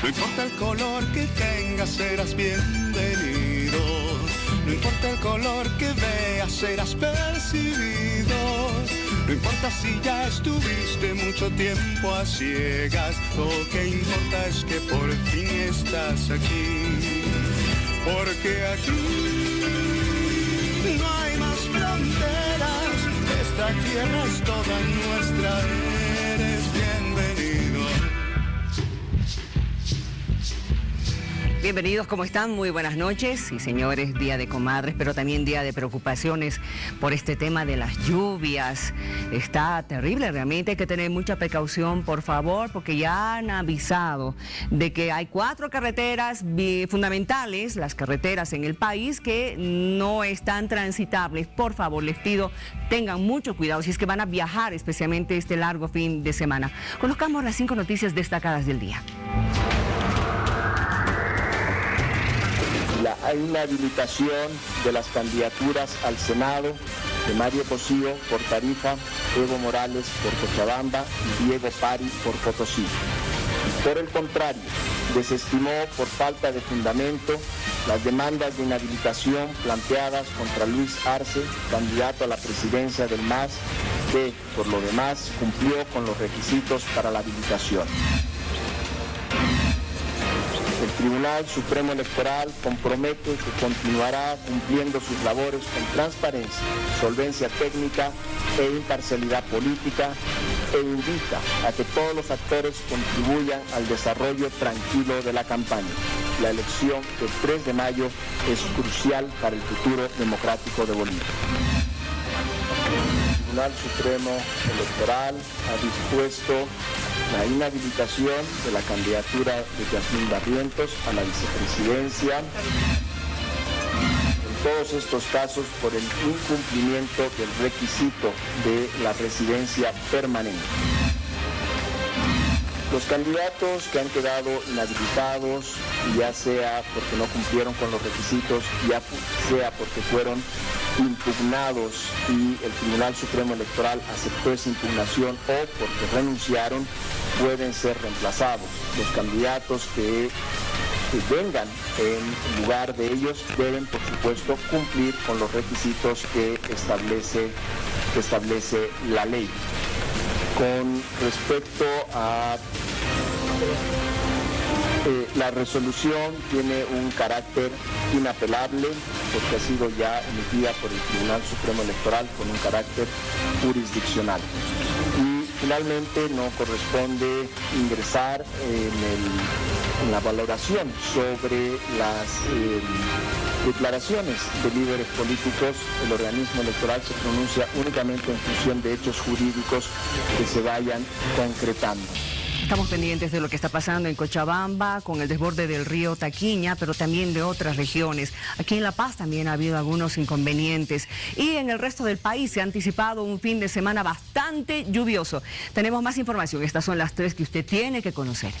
No importa el color que tengas, serás bienvenido. No importa el color que veas, serás percibido. No importa si ya estuviste mucho tiempo a ciegas. Lo que importa es que por fin estás aquí. Porque aquí no hay más fronteras. Esta tierra es toda nuestra. Eres bienvenido. Bienvenidos, ¿cómo están? Muy buenas noches. Sí, señores, día de comadres, pero también día de preocupaciones por este tema de las lluvias. Está terrible, realmente hay que tener mucha precaución, por favor, porque ya han avisado de que hay 4 carreteras fundamentales, las carreteras en el país, que no están transitables. Por favor, les pido, tengan mucho cuidado si es que van a viajar, especialmente este largo fin de semana. Conozcamos las 5 noticias destacadas del día. La inhabilitación de las candidaturas al Senado de Mario Cosío por Tarija, Evo Morales por Cochabamba y Diego Pari por Potosí. Por el contrario, desestimó por falta de fundamento las demandas de inhabilitación planteadas contra Luis Arce, candidato a la presidencia del MAS, que, por lo demás, cumplió con los requisitos para la habilitación. El Tribunal Supremo Electoral compromete que continuará cumpliendo sus labores con transparencia, solvencia técnica e imparcialidad política e invita a que todos los actores contribuyan al desarrollo tranquilo de la campaña. La elección del 3 de mayo es crucial para el futuro democrático de Bolivia. El Tribunal Supremo Electoral ha dispuesto la inhabilitación de la candidatura de Yasmín Barrientos a la vicepresidencia. En todos estos casos por el incumplimiento del requisito de la residencia permanente. Los candidatos que han quedado inhabilitados, ya sea porque no cumplieron con los requisitos, ya sea porque fueron impugnados y el Tribunal Supremo Electoral aceptó esa impugnación o porque renunciaron, pueden ser reemplazados. Los candidatos que vengan en lugar de ellos deben, por supuesto, cumplir con los requisitos que establece la ley. Con respecto a la resolución, tiene un carácter inapelable porque ha sido ya emitida por el Tribunal Supremo Electoral con un carácter jurisdiccional. Y finalmente no corresponde ingresar en la valoración sobre las declaraciones de líderes políticos. El organismo electoral se pronuncia únicamente en función de hechos jurídicos que se vayan concretando. Estamos pendientes de lo que está pasando en Cochabamba con el desborde del río Taquiña, pero también de otras regiones. Aquí en La Paz también ha habido algunos inconvenientes y en el resto del país se ha anticipado un fin de semana bastante lluvioso. Tenemos más información. Estas son las 3 que usted tiene que conocer.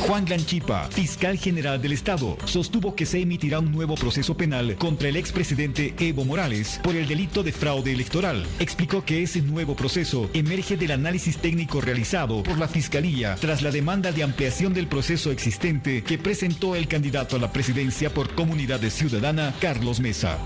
Juan Lanchipa, fiscal general del Estado, sostuvo que se emitirá un nuevo proceso penal contra el expresidente Evo Morales por el delito de fraude electoral. Explicó que ese nuevo proceso emerge del análisis técnico realizado por la Fiscalía tras la demanda de ampliación del proceso existente que presentó el candidato a la presidencia por Comunidad Ciudadana, Carlos Mesa.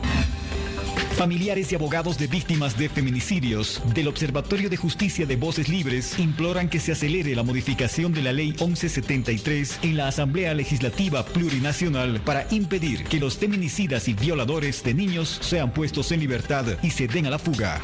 Familiares y abogados de víctimas de feminicidios del Observatorio de Justicia de Voces Libres imploran que se acelere la modificación de la Ley 1173 en la Asamblea Legislativa Plurinacional para impedir que los feminicidas y violadores de niños sean puestos en libertad y se den a la fuga.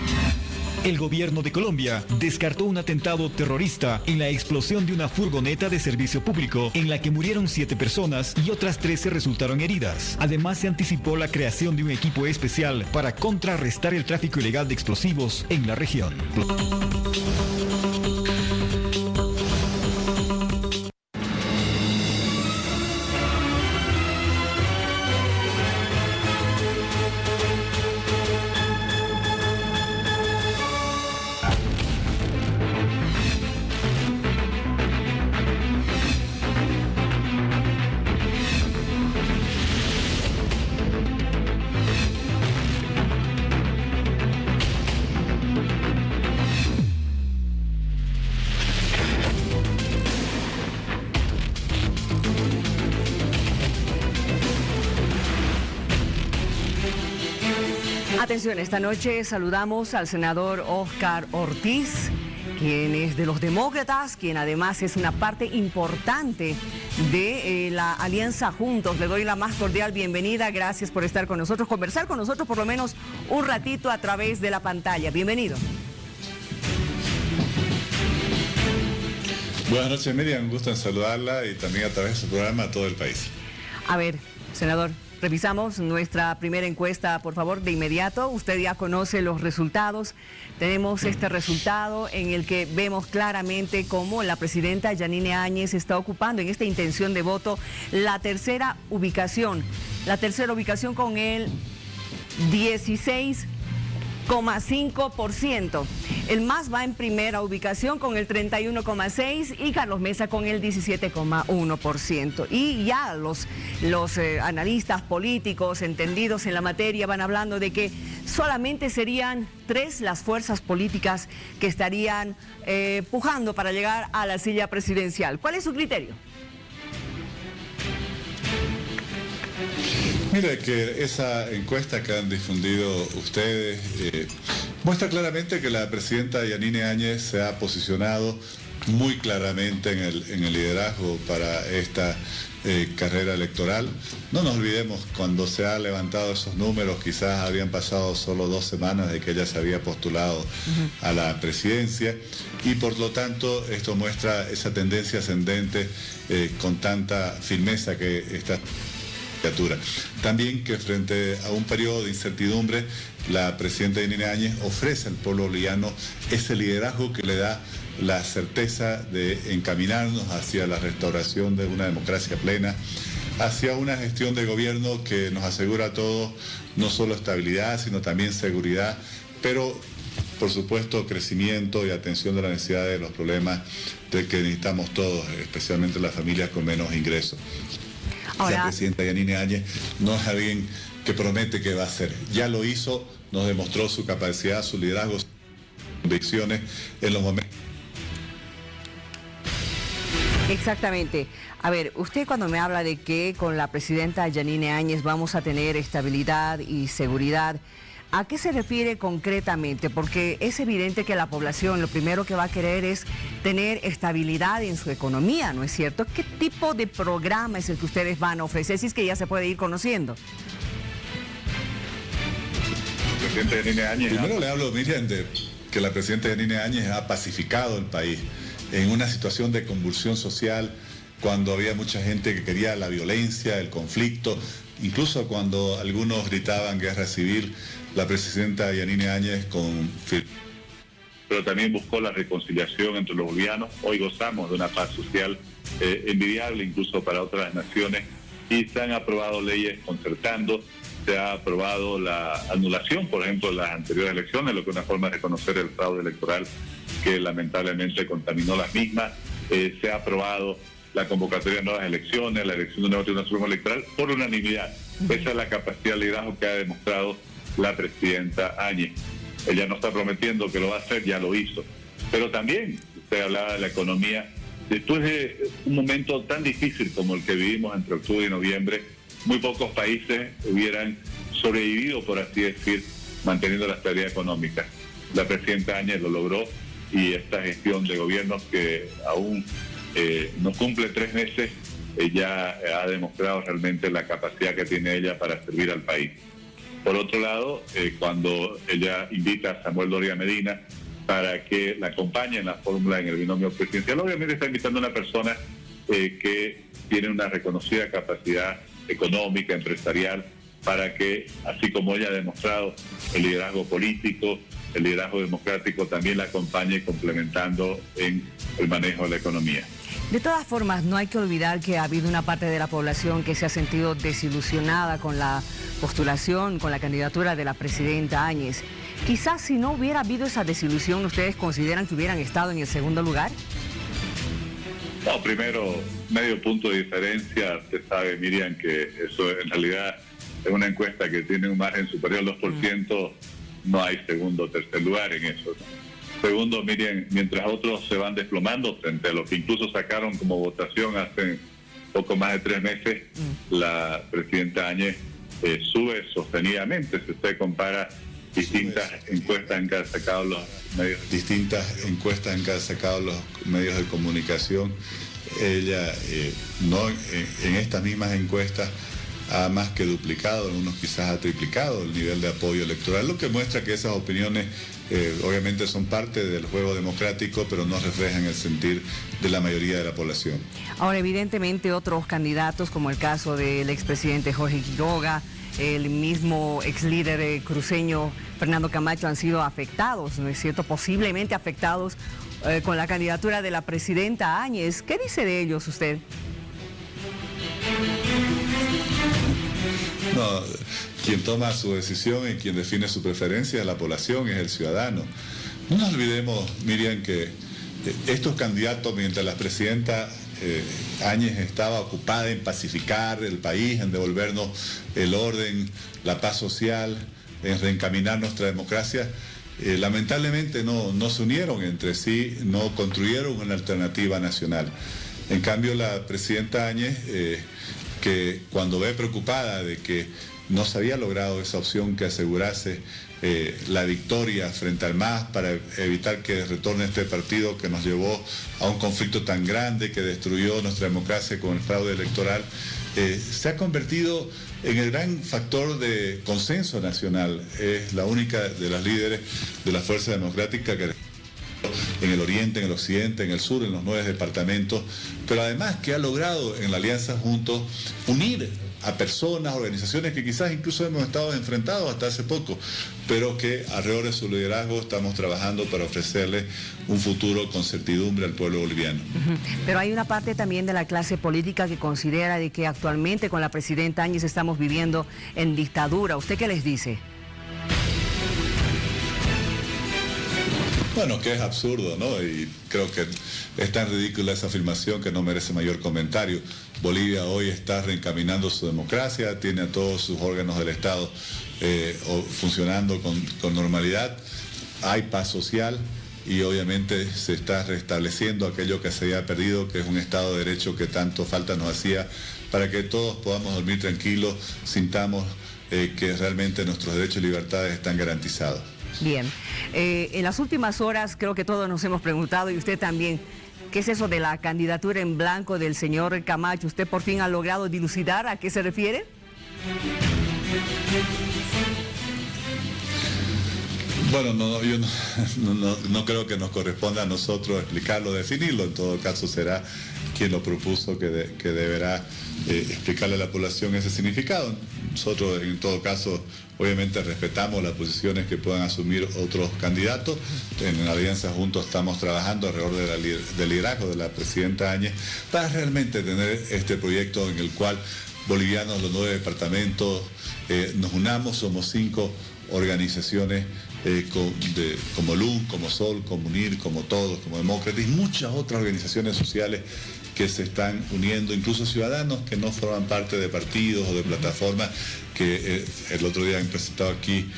El gobierno de Colombia descartó un atentado terrorista en la explosión de una furgoneta de servicio público en la que murieron 7 personas y otras 13 resultaron heridas. Además, se anticipó la creación de un equipo especial para contrarrestar el tráfico ilegal de explosivos en la región. Atención, esta noche saludamos al senador Óscar Ortiz, quien es de los demócratas, quien además es una parte importante de la Alianza Juntos. Le doy la más cordial bienvenida, gracias por estar con nosotros, conversar con nosotros por lo menos un ratito a través de la pantalla. Bienvenido. Buenas noches, Miriam, un gusto en saludarla y también a través de su programa a todo el país. A ver, senador, revisamos nuestra primera encuesta, por favor, de inmediato. Usted ya conoce los resultados. Tenemos este resultado en el que vemos claramente cómo la presidenta Yanine Áñez está ocupando en esta intención de voto la tercera ubicación. La tercera ubicación con el 16,5%. El MAS va en primera ubicación con el 31,6% y Carlos Mesa con el 17,1%. Y ya los analistas políticos entendidos en la materia van hablando de que solamente serían 3 las fuerzas políticas que estarían pujando para llegar a la silla presidencial. ¿Cuál es su criterio? Mire que esa encuesta que han difundido ustedes muestra claramente que la presidenta Yanine Áñez se ha posicionado muy claramente en el liderazgo para esta carrera electoral. No nos olvidemos, cuando se han levantado esos números, quizás habían pasado solo 2 semanas de que ella se había postulado a la presidencia y por lo tanto esto muestra esa tendencia ascendente con tanta firmeza que está. También que frente a un periodo de incertidumbre, la presidenta Yanine Áñez ofrece al pueblo boliviano ese liderazgo que le da la certeza de encaminarnos hacia la restauración de una democracia plena, hacia una gestión de gobierno que nos asegura a todos no solo estabilidad, sino también seguridad, pero por supuesto crecimiento y atención de la necesidad de los problemas de que necesitamos todos, especialmente las familias con menos ingresos. Ahora, la presidenta Yanine Áñez no es alguien que promete que va a hacer. Ya lo hizo, nos demostró su capacidad, su liderazgo, sus convicciones en los momentos. Exactamente. A ver, usted cuando me habla de que con la presidenta Yanine Áñez vamos a tener estabilidad y seguridad, ¿a qué se refiere concretamente? Porque es evidente que la población lo primero que va a querer es tener estabilidad en su economía, ¿no es cierto? ¿Qué tipo de programa es el que ustedes van a ofrecer? Si es que ya se puede ir conociendo. Presidente Yanine Áñez. Primero le hablo, Miriam, de que la presidenta Yanine Áñez ha pacificado el país en una situación de convulsión social, cuando había mucha gente que quería la violencia, el conflicto, incluso cuando algunos gritaban guerra civil. La presidenta Yanine Áñez pero también buscó la reconciliación entre los bolivianos. Hoy gozamos de una paz social envidiable incluso para otras naciones y se han aprobado leyes concertando, se ha aprobado la anulación, por ejemplo, de las anteriores elecciones, lo que es una forma de reconocer el fraude electoral que lamentablemente contaminó las mismas. Se ha aprobado la convocatoria de nuevas elecciones, la elección de un nuevo Tribunal Supremo Electoral por unanimidad. Esa es la capacidad de liderazgo que ha demostrado la presidenta Áñez. Ella no está prometiendo que lo va a hacer, ya lo hizo. Pero también, usted hablaba de la economía, después de un momento tan difícil como el que vivimos entre octubre y noviembre, muy pocos países hubieran sobrevivido, por así decir, manteniendo la estabilidad económica. La presidenta Áñez lo logró y esta gestión de gobierno que aún no cumple 3 meses, ella ha demostrado realmente la capacidad que tiene ella para servir al país. Por otro lado, cuando ella invita a Samuel Doria Medina para que la acompañe en la fórmula en el binomio presidencial, obviamente está invitando a una persona que tiene una reconocida capacidad económica, empresarial, para que, así como ella ha demostrado el liderazgo político, el liderazgo democrático, también la acompañe complementando en el manejo de la economía. De todas formas, no hay que olvidar que ha habido una parte de la población que se ha sentido desilusionada con la postulación, con la candidatura de la presidenta Áñez. Quizás si no hubiera habido esa desilusión, ¿ustedes consideran que hubieran estado en el segundo lugar? No, primero, medio punto de diferencia. Usted sabe, Miriam, que eso en realidad es una encuesta que tiene un margen superior al 2%, no hay segundo o tercer lugar en eso, ¿no? Segundo, miren, mientras otros se van desplomando frente a lo que incluso sacaron como votación hace poco más de 3 meses, la presidenta Áñez sube sostenidamente. Si usted compara distintas encuestas han sacado los medios de comunicación. Ella en estas mismas encuestas ha más que duplicado, algunos quizás ha triplicado el nivel de apoyo electoral, lo que muestra que esas opiniones obviamente son parte del juego democrático, pero no reflejan el sentir de la mayoría de la población. Ahora, evidentemente, otros candidatos, como el caso del expresidente Jorge Quiroga, el mismo ex líder cruceño Fernando Camacho, han sido afectados, ¿no es cierto?, posiblemente afectados con la candidatura de la presidenta Áñez. ¿Qué dice de ellos usted? No, quien toma su decisión y quien define su preferencia es la población, es el ciudadano. No nos olvidemos, Miriam, que estos candidatos, mientras la presidenta Áñez estaba ocupada en pacificar el país, en devolvernos el orden, la paz social, en reencaminar nuestra democracia, lamentablemente no se unieron entre sí, no construyeron una alternativa nacional. En cambio, la presidenta Áñez, que cuando ve preocupada de que no se había logrado esa opción que asegurase la victoria frente al MAS para evitar que retorne este partido que nos llevó a un conflicto tan grande que destruyó nuestra democracia con el fraude electoral, se ha convertido en el gran factor de consenso nacional. Es la única de las líderes de la Fuerza Democrática que en el oriente, en el occidente, en el sur, en los 9 departamentos, pero además que ha logrado en la Alianza Juntos unir a personas, organizaciones que quizás incluso hemos estado enfrentados hasta hace poco, pero que alrededor de su liderazgo estamos trabajando para ofrecerle un futuro con certidumbre al pueblo boliviano. Pero hay una parte también de la clase política que considera de que actualmente con la presidenta Áñez estamos viviendo en dictadura. ¿Usted qué les dice? Bueno, que es absurdo, ¿no? Y creo que es tan ridícula esa afirmación que no merece mayor comentario. Bolivia hoy está reencaminando su democracia, tiene a todos sus órganos del Estado funcionando con normalidad, hay paz social y obviamente se está restableciendo aquello que se había perdido, que es un Estado de Derecho que tanto falta nos hacía para que todos podamos dormir tranquilos, sintamos que realmente nuestros derechos y libertades están garantizados. Bien, en las últimas horas creo que todos nos hemos preguntado, y usted también, ¿qué es eso de la candidatura en blanco del señor Camacho? ¿Usted por fin ha logrado dilucidar a qué se refiere? Bueno, yo no creo que nos corresponda a nosotros explicarlo, definirlo. En todo caso será quien lo propuso que deberá explicarle a la población ese significado. Nosotros en todo caso obviamente respetamos las posiciones que puedan asumir otros candidatos. En la Alianza Juntos estamos trabajando alrededor del liderazgo de la presidenta Áñez para realmente tener este proyecto en el cual bolivianos, los 9 departamentos, nos unamos. Somos 5 organizaciones como LUN, como SOL, como UNIR, como Todos, como Demócratas y muchas otras organizaciones sociales que se están uniendo, incluso ciudadanos que no forman parte de partidos o de plataformas, que el otro día han presentado aquí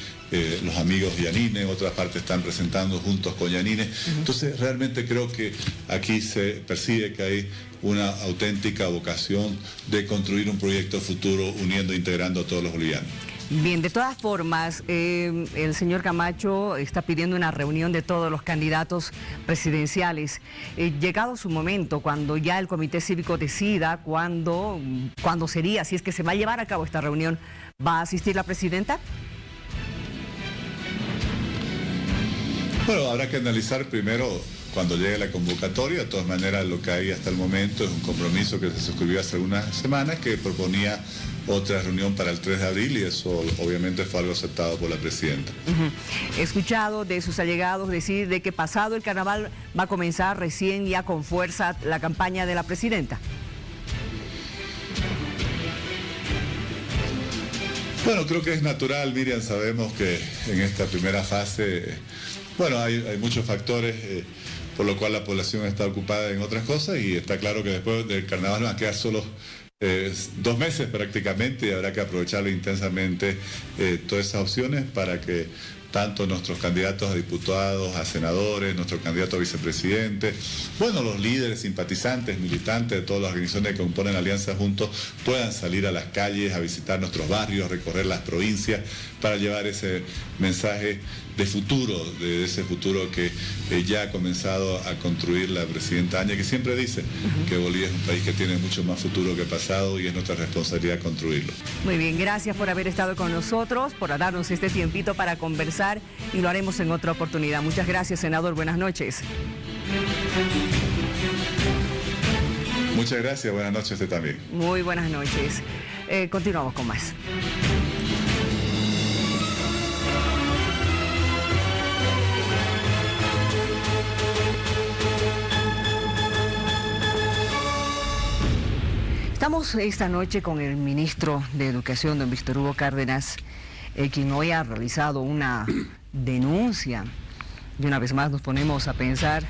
los amigos Yanine, en otra parte están presentando juntos con Yanine. Entonces realmente creo que aquí se percibe que hay una auténtica vocación de construir un proyecto futuro uniendo e integrando a todos los bolivianos. Bien, de todas formas, el señor Camacho está pidiendo una reunión de todos los candidatos presidenciales. Llegado su momento, cuando ya el Comité Cívico decida cuándo sería, si es que se va a llevar a cabo esta reunión, ¿va a asistir la presidenta? Bueno, habrá que analizar primero cuando llegue la convocatoria. De todas maneras, lo que hay hasta el momento es un compromiso que se suscribió hace unas semanas que proponía otra reunión para el 3 de abril y eso obviamente fue algo aceptado por la presidenta. He escuchado de sus allegados decir de que pasado el carnaval va a comenzar recién ya con fuerza la campaña de la presidenta. Bueno, creo que es natural, Miriam. Sabemos que en esta primera fase, bueno, hay muchos factores por lo cual la población está ocupada en otras cosas y está claro que después del carnaval van a quedar solo 2 meses prácticamente y habrá que aprovecharlo intensamente todas esas opciones para que tanto nuestros candidatos a diputados, a senadores, nuestro candidato a vicepresidente, bueno, los líderes, simpatizantes, militantes de todas las organizaciones que componen Alianza Juntos puedan salir a las calles, a visitar nuestros barrios, recorrer las provincias para llevar ese mensaje de futuro, de ese futuro que ya ha comenzado a construir la presidenta Áñez, que siempre dice que Bolivia es un país que tiene mucho más futuro que pasado y es nuestra responsabilidad construirlo. Muy bien, gracias por haber estado con nosotros, por darnos este tiempito para conversar y lo haremos en otra oportunidad. Muchas gracias, senador. Buenas noches. Muchas gracias. Buenas noches a usted también. Muy buenas noches. Continuamos con más. Estamos esta noche con el ministro de Educación, don Víctor Hugo Cárdenas, quien hoy ha realizado una denuncia. Y una vez más nos ponemos a pensar,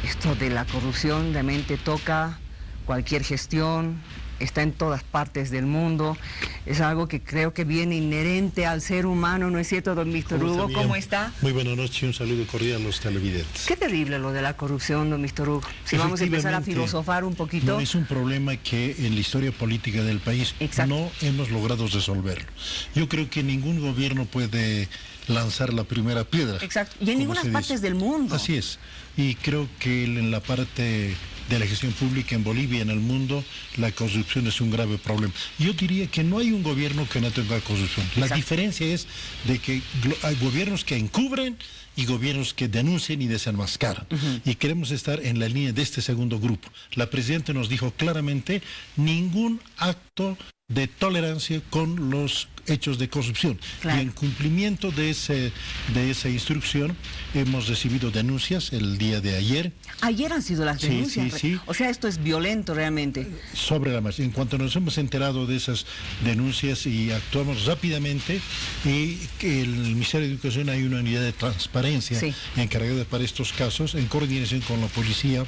esto de la corrupción realmente toca cualquier gestión, está en todas partes del mundo, es algo que creo que viene inherente al ser humano, ¿no es cierto, don Víctor Hugo? ¿Cómo está? Muy buenas noches y un saludo cordial a los televidentes. Qué terrible lo de la corrupción, don Víctor Hugo. Si vamos a empezar a filosofar un poquito. No, es un problema que en la historia política del país no hemos logrado resolverlo. Yo creo que ningún gobierno puede lanzar la primera piedra. Exacto, y en ninguna partes del mundo. Así es, y creo que en la parte de la gestión pública en Bolivia y en el mundo, la corrupción es un grave problema. Yo diría que no hay un gobierno que no tenga corrupción. La diferencia es de que hay gobiernos que encubren y gobiernos que denuncian y desenmascaran. Y queremos estar en la línea de este segundo grupo. La presidenta nos dijo claramente, ningún acto de tolerancia con los hechos de corrupción. Y en cumplimiento de esa instrucción hemos recibido denuncias el día de ayer. Ayer han sido las denuncias. Sí. O sea, esto es violento realmente. Sobre la marcha. En cuanto nos hemos enterado de esas denuncias y actuamos rápidamente, y que el Ministerio de Educación hay una unidad de transparencia encargada para estos casos, en coordinación con la policía,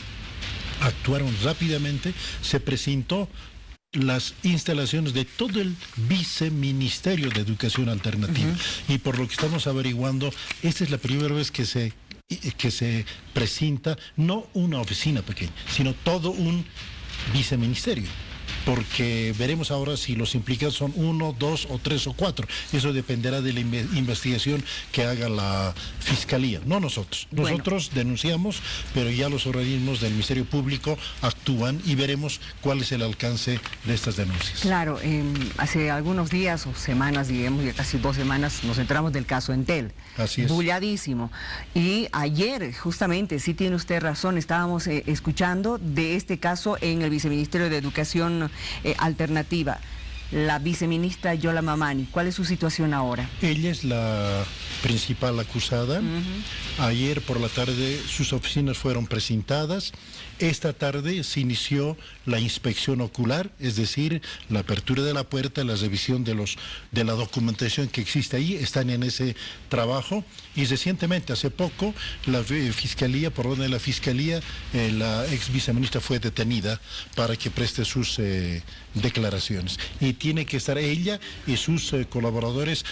actuaron rápidamente, se presentó las instalaciones de todo el Viceministerio de Educación Alternativa. Y por lo que estamos averiguando, esta es la primera vez que se presenta no una oficina pequeña, sino todo un viceministerio. Porque veremos ahora si los implicados son 1, 2 o 3 o 4. Eso dependerá de la investigación que haga la Fiscalía, no nosotros. Nosotros denunciamos, pero ya los organismos del Ministerio Público actúan y veremos cuál es el alcance de estas denuncias. Claro, hace algunos días o semanas, digamos, ya casi 2 semanas, nos enteramos del caso Entel. Así es. Bulladísimo. Y ayer, justamente, sí tiene usted razón, estábamos escuchando de este caso en el Viceministerio de Educación Alternativa. La viceministra Yola Mamani, ¿cuál es su situación ahora? Ella es la principal acusada. Ayer por la tarde sus oficinas fueron presentadas. Esta tarde se inició la inspección ocular, es decir, la apertura de la puerta, la revisión de la documentación que existe ahí. Están en ese trabajo. Y recientemente, hace poco, la Fiscalía, por orden de la Fiscalía, la ex viceministra fue detenida para que preste sus declaraciones. Y tiene que estar ella y sus colaboradores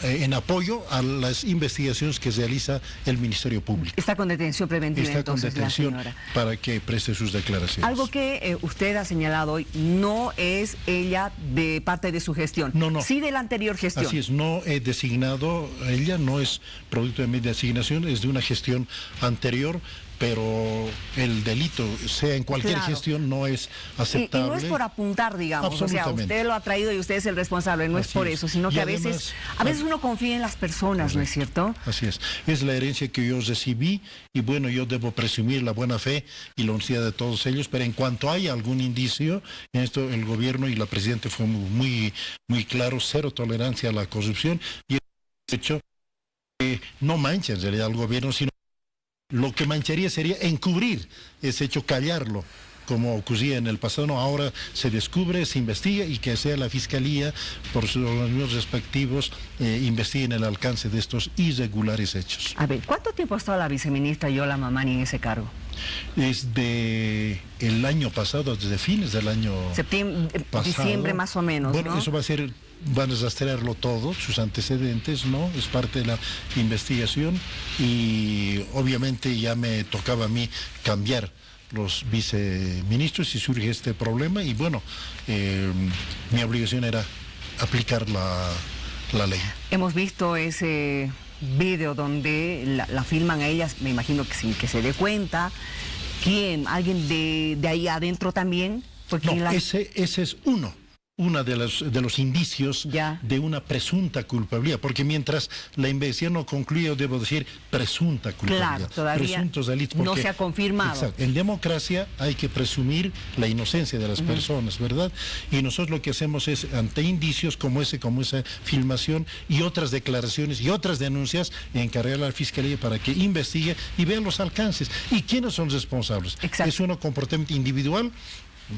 en apoyo a las investigaciones que realiza el Ministerio Público. Está con detención preventiva. Está entonces, con detención la señora, para que preste sus declaraciones. Algo que usted ha señalado hoy, no es ella de parte de su gestión. No. Sí de la anterior gestión. Así es, no he designado, ella no es producto de mi designación, es de una gestión anterior, pero el delito, sea en cualquier gestión, no es aceptable. Y no es por apuntar, digamos, o sea, usted lo ha traído y usted es el responsable, no es por eso, sino que además, a veces uno confía en las personas, ¿no es cierto? Así es la herencia que yo recibí y bueno, yo debo presumir la buena fe y la honestidad de todos ellos, pero en cuanto haya algún indicio, en esto el gobierno y la presidenta fue muy claro, cero tolerancia a la corrupción y el hecho que no mancha en realidad al gobierno, sino lo que mancharía sería encubrir ese hecho, callarlo, como ocurría en el pasado. No, ahora se descubre, se investiga y que sea la Fiscalía, por sus organismos respectivos, investiguen el alcance de estos irregulares hechos. A ver, ¿cuánto tiempo ha estado la viceministra Yola Mamani en ese cargo? Desde el año pasado, desde fines del año pasado. Diciembre más o menos, bueno, ¿no? eso va a ser van a rastrearlo todo, sus antecedentes, ¿no? Es parte de la investigación y obviamente ya me tocaba a mí cambiar los viceministros si surge este problema y bueno, mi obligación era aplicar la ley. Hemos visto ese video donde la filman a ellas, me imagino que sin que se dé cuenta. ¿Quién? ¿Alguien de ahí adentro también? No, ese es uno de los indicios ya de una presunta culpabilidad, porque mientras la investigación no concluye, debo decir presunta culpabilidad. Claro, todavía presuntos delitos, porque, no se ha confirmado. Exacto, en democracia hay que presumir la inocencia de las personas, ¿verdad? Y nosotros lo que hacemos es, ante indicios como esa filmación y otras declaraciones y otras denuncias, encargar a la Fiscalía para que investigue y vea los alcances. ¿Y quiénes son responsables? Exacto. ¿Es un comportamiento individual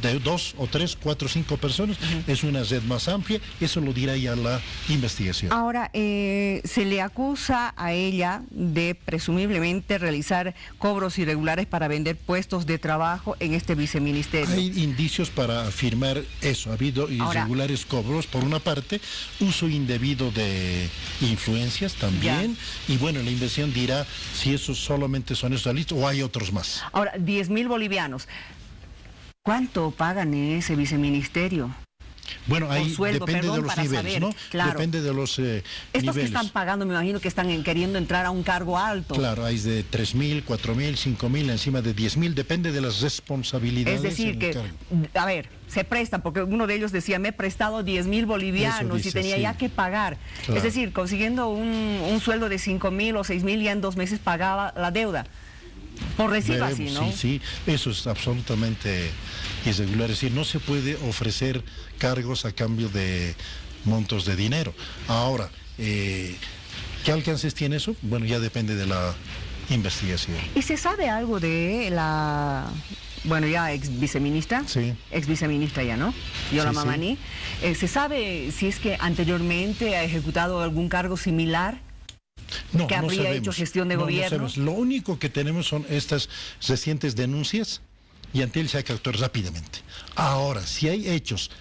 de 2 o 3, 4, 5 personas? Es una red más amplia, eso lo dirá ya la investigación. Ahora, se le acusa a ella de presumiblemente realizar cobros irregulares para vender puestos de trabajo en este viceministerio. Hay indicios para afirmar eso. Ha habido irregulares cobros, por una parte, uso indebido de influencias también, y bueno, la investigación dirá si esos solamente son esos delitos o hay otros más. Ahora, 10.000 bolivianos. ¿Cuánto pagan en ese viceministerio? Bueno, ahí sueldo, depende de los niveles, saber, ¿no? Claro. Depende de los Estos niveles. que están pagando, me imagino que están queriendo entrar a un cargo alto. Claro, hay de 3.000, 4.000, 5.000, encima de 10.000, depende de las responsabilidades. Es decir, que, a ver, se prestan, porque uno de ellos decía, me he prestado 10.000 bolivianos dice, y tenía ya que pagar. Claro. Es decir, consiguiendo un sueldo de 5.000 o 6.000, ya en 2 meses pagaba la deuda. Por recibo así, ¿no? Sí, eso es absolutamente irregular. Es decir, no se puede ofrecer cargos a cambio de montos de dinero. Ahora, ¿qué alcances tiene eso? Bueno, ya depende de la investigación. ¿Y se sabe algo de la, bueno, ya ex viceministra? Sí. Ex viceministra ya, ¿no? Yola Mamani. Sí. ¿Se sabe si es que anteriormente ha ejecutado algún cargo similar? No, que habría sabemos. Hecho gestión de gobierno. No lo único que tenemos son estas recientes denuncias y ante él se hay que actuar rápidamente. Ahora, si hay hechos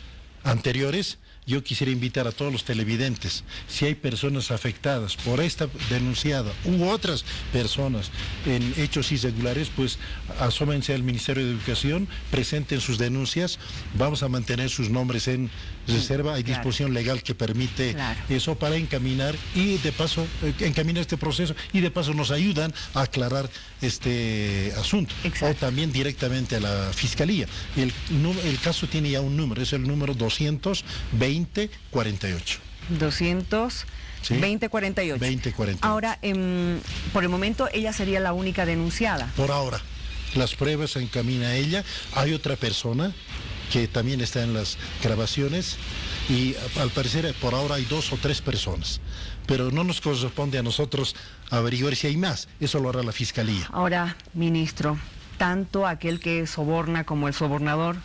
anteriores, yo quisiera invitar a todos los televidentes, si hay personas afectadas por esta denunciada u otras personas en hechos irregulares, pues asómense al Ministerio de Educación, presenten sus denuncias, vamos a mantener sus nombres en reserva, hay disposición legal que permite eso para encaminar y de paso encaminar este proceso y de paso nos ayudan a aclarar este asunto. O también directamente a la Fiscalía. El caso tiene ya un número, es el número 220-48. 220-48. 20-48. Ahora, por el momento ella sería la única denunciada. Por ahora. Las pruebas se encamina a ella. Hay otra persona que también está en las grabaciones y al parecer por ahora hay 2 o 3 personas. Pero no nos corresponde a nosotros averiguar si hay más. Eso lo hará la Fiscalía. Ahora, ministro, tanto aquel que soborna como el sobornador.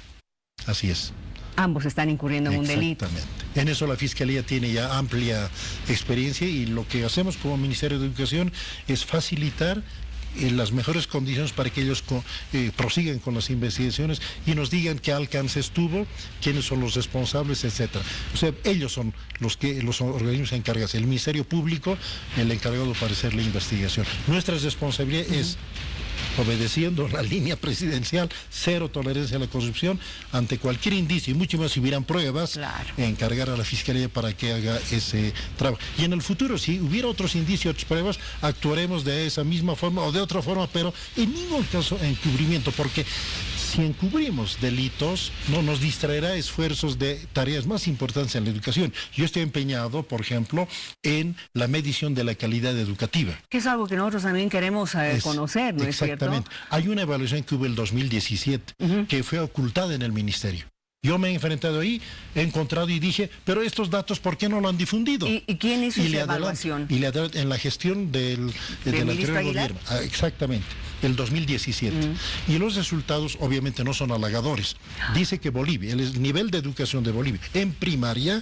Así es. Ambos están incurriendo en un delito. Exactamente. En eso la Fiscalía tiene ya amplia experiencia y lo que hacemos como Ministerio de Educación es facilitar las mejores condiciones para que ellos prosigan con las investigaciones y nos digan qué alcances tuvo, quiénes son los responsables, etcétera. O sea, ellos son los organismos encargados, el Ministerio Público, el encargado para hacer la investigación. Nuestra responsabilidad es, obedeciendo la línea presidencial, 0 tolerancia a la corrupción, ante cualquier indicio, y mucho más si hubieran pruebas, encargar a la Fiscalía para que haga ese trabajo. Y en el futuro, si hubiera otros indicios, otras pruebas, actuaremos de esa misma forma o de otra forma, pero en ningún caso encubrimiento, porque si encubrimos delitos, no nos distraerá esfuerzos de tareas más importantes en la educación. Yo estoy empeñado, por ejemplo, en la medición de la calidad educativa. Que es algo que nosotros también queremos conocer, ¿no es cierto? Exactamente. Hay una evaluación que hubo el 2017, que fue ocultada en el Ministerio. Yo me he enfrentado ahí, he encontrado y dije, pero estos datos, ¿por qué no lo han difundido? ¿Y quién hizo esa evaluación? En la gestión del anterior gobierno. Exactamente, el 2017. Y los resultados obviamente no son halagadores. Dice que Bolivia, el nivel de educación de Bolivia en primaria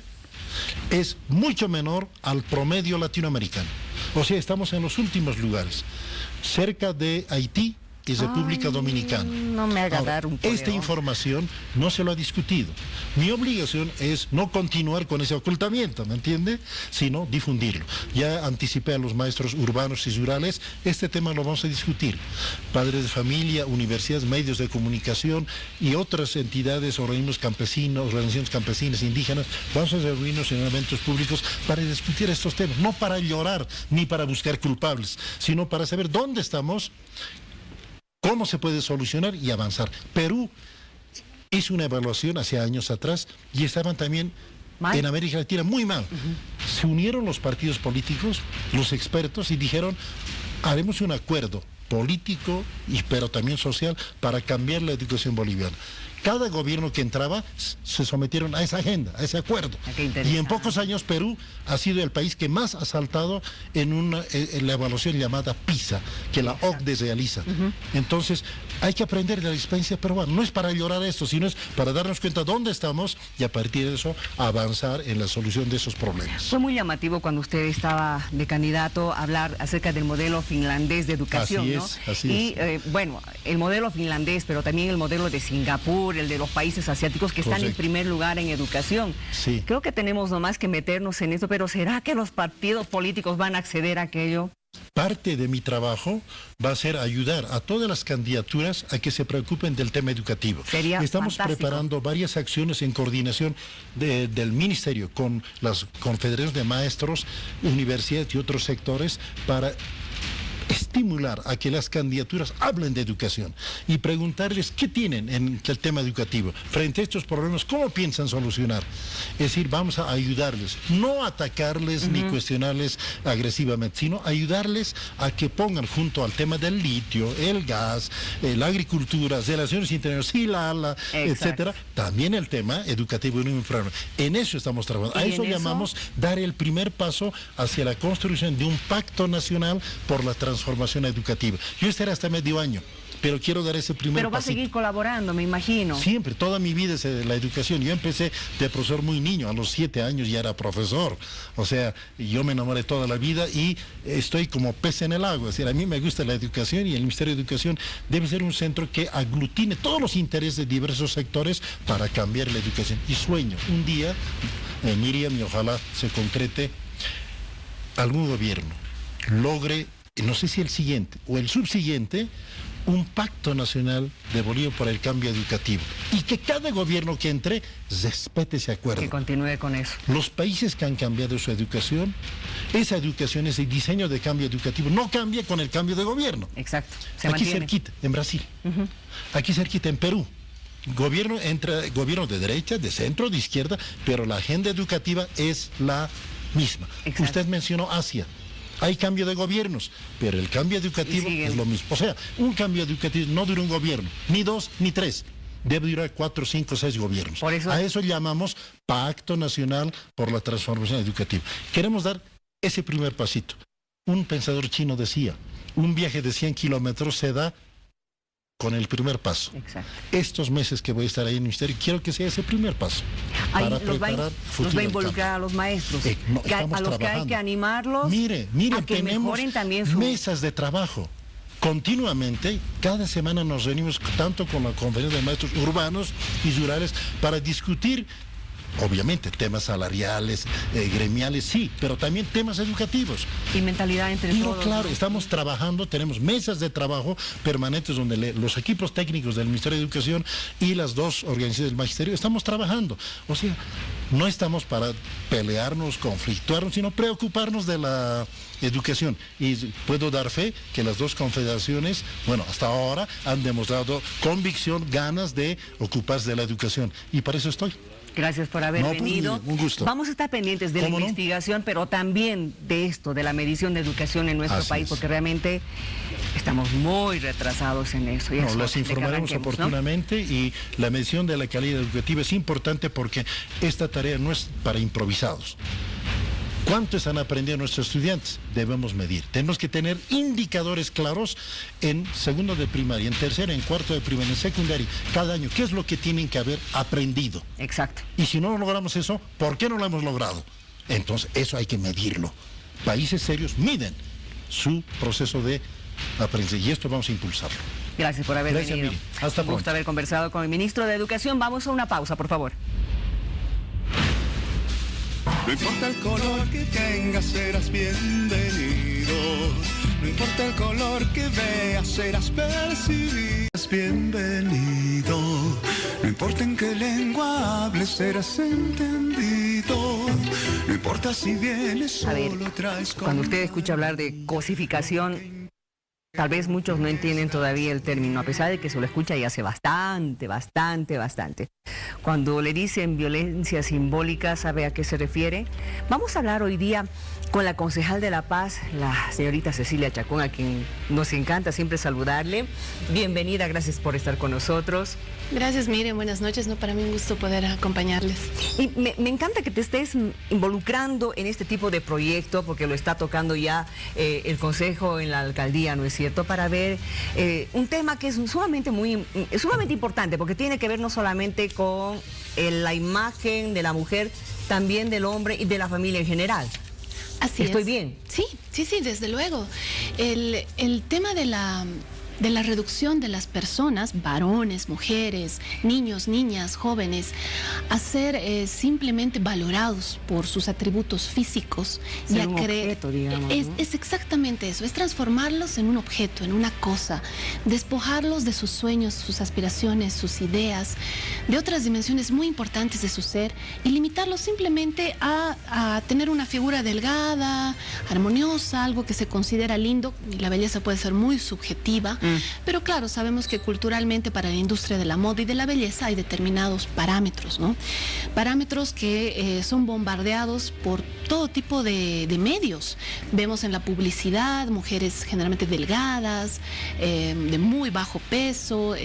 es mucho menor al promedio latinoamericano. O sea, estamos en los últimos lugares, cerca de Haití y República Dominicana. No me haga dar un poleo. Esta información no se lo ha discutido. Mi obligación es no continuar con ese ocultamiento, ¿me entiende? Sino difundirlo. Ya anticipé a los maestros urbanos y rurales, este tema lo vamos a discutir. Padres de familia, universidades, medios de comunicación y otras entidades, organismos campesinos, organizaciones campesinas, indígenas, vamos a reunirnos en eventos públicos para discutir estos temas, no para llorar ni para buscar culpables, sino para saber dónde estamos, cómo se puede solucionar y avanzar. Perú hizo una evaluación hace años atrás y estaban también en América Latina muy mal. Se unieron los partidos políticos, los expertos, y dijeron, haremos un acuerdo político, pero también social, para cambiar la educación boliviana. Cada gobierno que entraba se sometieron a esa agenda, a ese acuerdo. Y en pocos años Perú ha sido el país que más ha saltado en la evaluación llamada PISA, que la OCDE realiza. Entonces, hay que aprender de la experiencia peruana. No es para llorar esto, sino es para darnos cuenta dónde estamos y a partir de eso avanzar en la solución de esos problemas. Fue muy llamativo cuando usted estaba de candidato a hablar acerca del modelo finlandés de educación, así ¿no? Es, así es. Bueno, el modelo finlandés, pero también el modelo de Singapur, el de los países asiáticos que están en primer lugar en educación. Sí. Creo que tenemos nomás que meternos en esto, pero ¿será que los partidos políticos van a acceder a aquello? Parte de mi trabajo va a ser ayudar a todas las candidaturas a que se preocupen del tema educativo. Estamos preparando varias acciones en coordinación del Ministerio con las confederaciones de maestros, universidades y otros sectores para estimular a que las candidaturas hablen de educación y preguntarles qué tienen en el tema educativo. Frente a estos problemas, ¿cómo piensan solucionar? Es decir, vamos a ayudarles, no atacarles ni cuestionarles agresivamente, sino ayudarles a que pongan junto al tema del litio, el gas, la agricultura, relaciones internacionales, SILALA, etcétera, también el tema educativo. En eso estamos trabajando. A eso llamamos dar el primer paso hacia la construcción de un pacto nacional por la transformación educativa. Yo estaré hasta medio año, pero quiero dar ese primer paso. Pero va a seguir colaborando, me imagino. Siempre, toda mi vida es la educación. Yo empecé de profesor muy niño, a los 7 años ya era profesor. O sea, yo me enamoré toda la vida y estoy como pez en el agua. Es decir, a mí me gusta la educación y el Ministerio de Educación debe ser un centro que aglutine todos los intereses de diversos sectores para cambiar la educación. Y sueño, un día, Miriam, y ojalá se concrete, algún gobierno logre, no sé si el siguiente o el subsiguiente, un pacto nacional de Bolivia por el cambio educativo y que cada gobierno que entre respete ese acuerdo. Que continúe con eso. Los países que han cambiado su educación, esa educación, ese diseño de cambio educativo no cambia con el cambio de gobierno. Exacto. Aquí cerquita, en Brasil. Aquí cerquita, en Perú. Gobierno de derecha, de centro, de izquierda, pero la agenda educativa es la misma. Exacto. Usted mencionó Asia. Hay cambio de gobiernos, pero el cambio educativo es lo mismo. O sea, un cambio educativo no dura un gobierno, ni 2 ni 3. Debe durar 4, 5, 6 gobiernos. Por eso... A eso llamamos Pacto Nacional por la Transformación Educativa. Queremos dar ese primer pasito. Un pensador chino decía, un viaje de 100 kilómetros se da con el primer paso. Exacto. Estos meses que voy a estar ahí en el Ministerio, quiero que sea ese primer paso. Para preparar los va a involucrar a los maestros, a los que hay que animarlos, mire, a que mejoren también su... mesas de trabajo. Continuamente, cada semana nos reunimos tanto con la Conferencia de Maestros Urbanos y Rurales para discutir, obviamente, temas salariales, gremiales, sí, pero también temas educativos. Y mentalidad entre todos. Claro, estamos trabajando, tenemos mesas de trabajo permanentes donde los equipos técnicos del Ministerio de Educación y las dos organizaciones del Magisterio estamos trabajando. O sea, no estamos para pelearnos, conflictuarnos, sino preocuparnos de la educación. Y puedo dar fe que las dos confederaciones, bueno, hasta ahora han demostrado convicción, ganas de ocuparse de la educación. Y para eso estoy. Gracias por haber venido. Un gusto. Vamos a estar pendientes de la investigación, pero también de esto, de la medición de educación en nuestro país, porque realmente estamos muy retrasados en eso. Y los informaremos oportunamente, ¿no? Y la medición de la calidad educativa es importante porque esta tarea no es para improvisados. ¿Cuánto están aprendiendo nuestros estudiantes? Debemos medir. Tenemos que tener indicadores claros en segundo de primaria, en tercero, en cuarto de primaria, en secundaria, cada año. ¿Qué es lo que tienen que haber aprendido? Exacto. Y si no logramos eso, ¿por qué no lo hemos logrado? Entonces, eso hay que medirlo. Países serios miden su proceso de aprendizaje y esto vamos a impulsarlo. Gracias por haber venido. Miri. Hasta pronto. Gusto haber conversado con el ministro de Educación. Vamos a una pausa, por favor. No importa el color que tengas, serás bienvenido. No importa el color que veas, serás percibido. Bienvenido. No importa en qué lengua hables, serás entendido. No importa si vienes solo, traes contigo. Cuando usted escucha hablar de cosificación, tal vez muchos no entienden todavía el término, a pesar de que se lo escucha y hace bastante. Cuando le dicen violencia simbólica, ¿sabe a qué se refiere? Vamos a hablar hoy día con la concejal de La Paz, la señorita Cecilia Chacón, a quien nos encanta siempre saludarle. Bienvenida, gracias por estar con nosotros. Gracias, Miriam, buenas noches, para mí un gusto poder acompañarles. Y me encanta que te estés involucrando en este tipo de proyecto, porque lo está tocando ya el Consejo en la Alcaldía, ¿no es cierto? Para ver un tema que es sumamente importante, porque tiene que ver no solamente con la imagen de la mujer, también del hombre y de la familia en general. Así ¿Estoy es. bien? Sí, desde luego. El tema de la reducción de las personas, varones, mujeres, niños, niñas, jóvenes, a ser simplemente valorados por sus atributos físicos. Ser un objeto, digamos, ¿no? Es exactamente eso, es transformarlos en un objeto, en una cosa, despojarlos de sus sueños, sus aspiraciones, sus ideas, de otras dimensiones muy importantes de su ser y limitarlos simplemente a tener una figura delgada, armoniosa, algo que se considera lindo, y la belleza puede ser muy subjetiva. Pero claro, sabemos que culturalmente para la industria de la moda y de la belleza hay determinados parámetros, ¿no? Parámetros que son bombardeados por todo tipo de medios. Vemos en la publicidad mujeres generalmente delgadas, de muy bajo peso,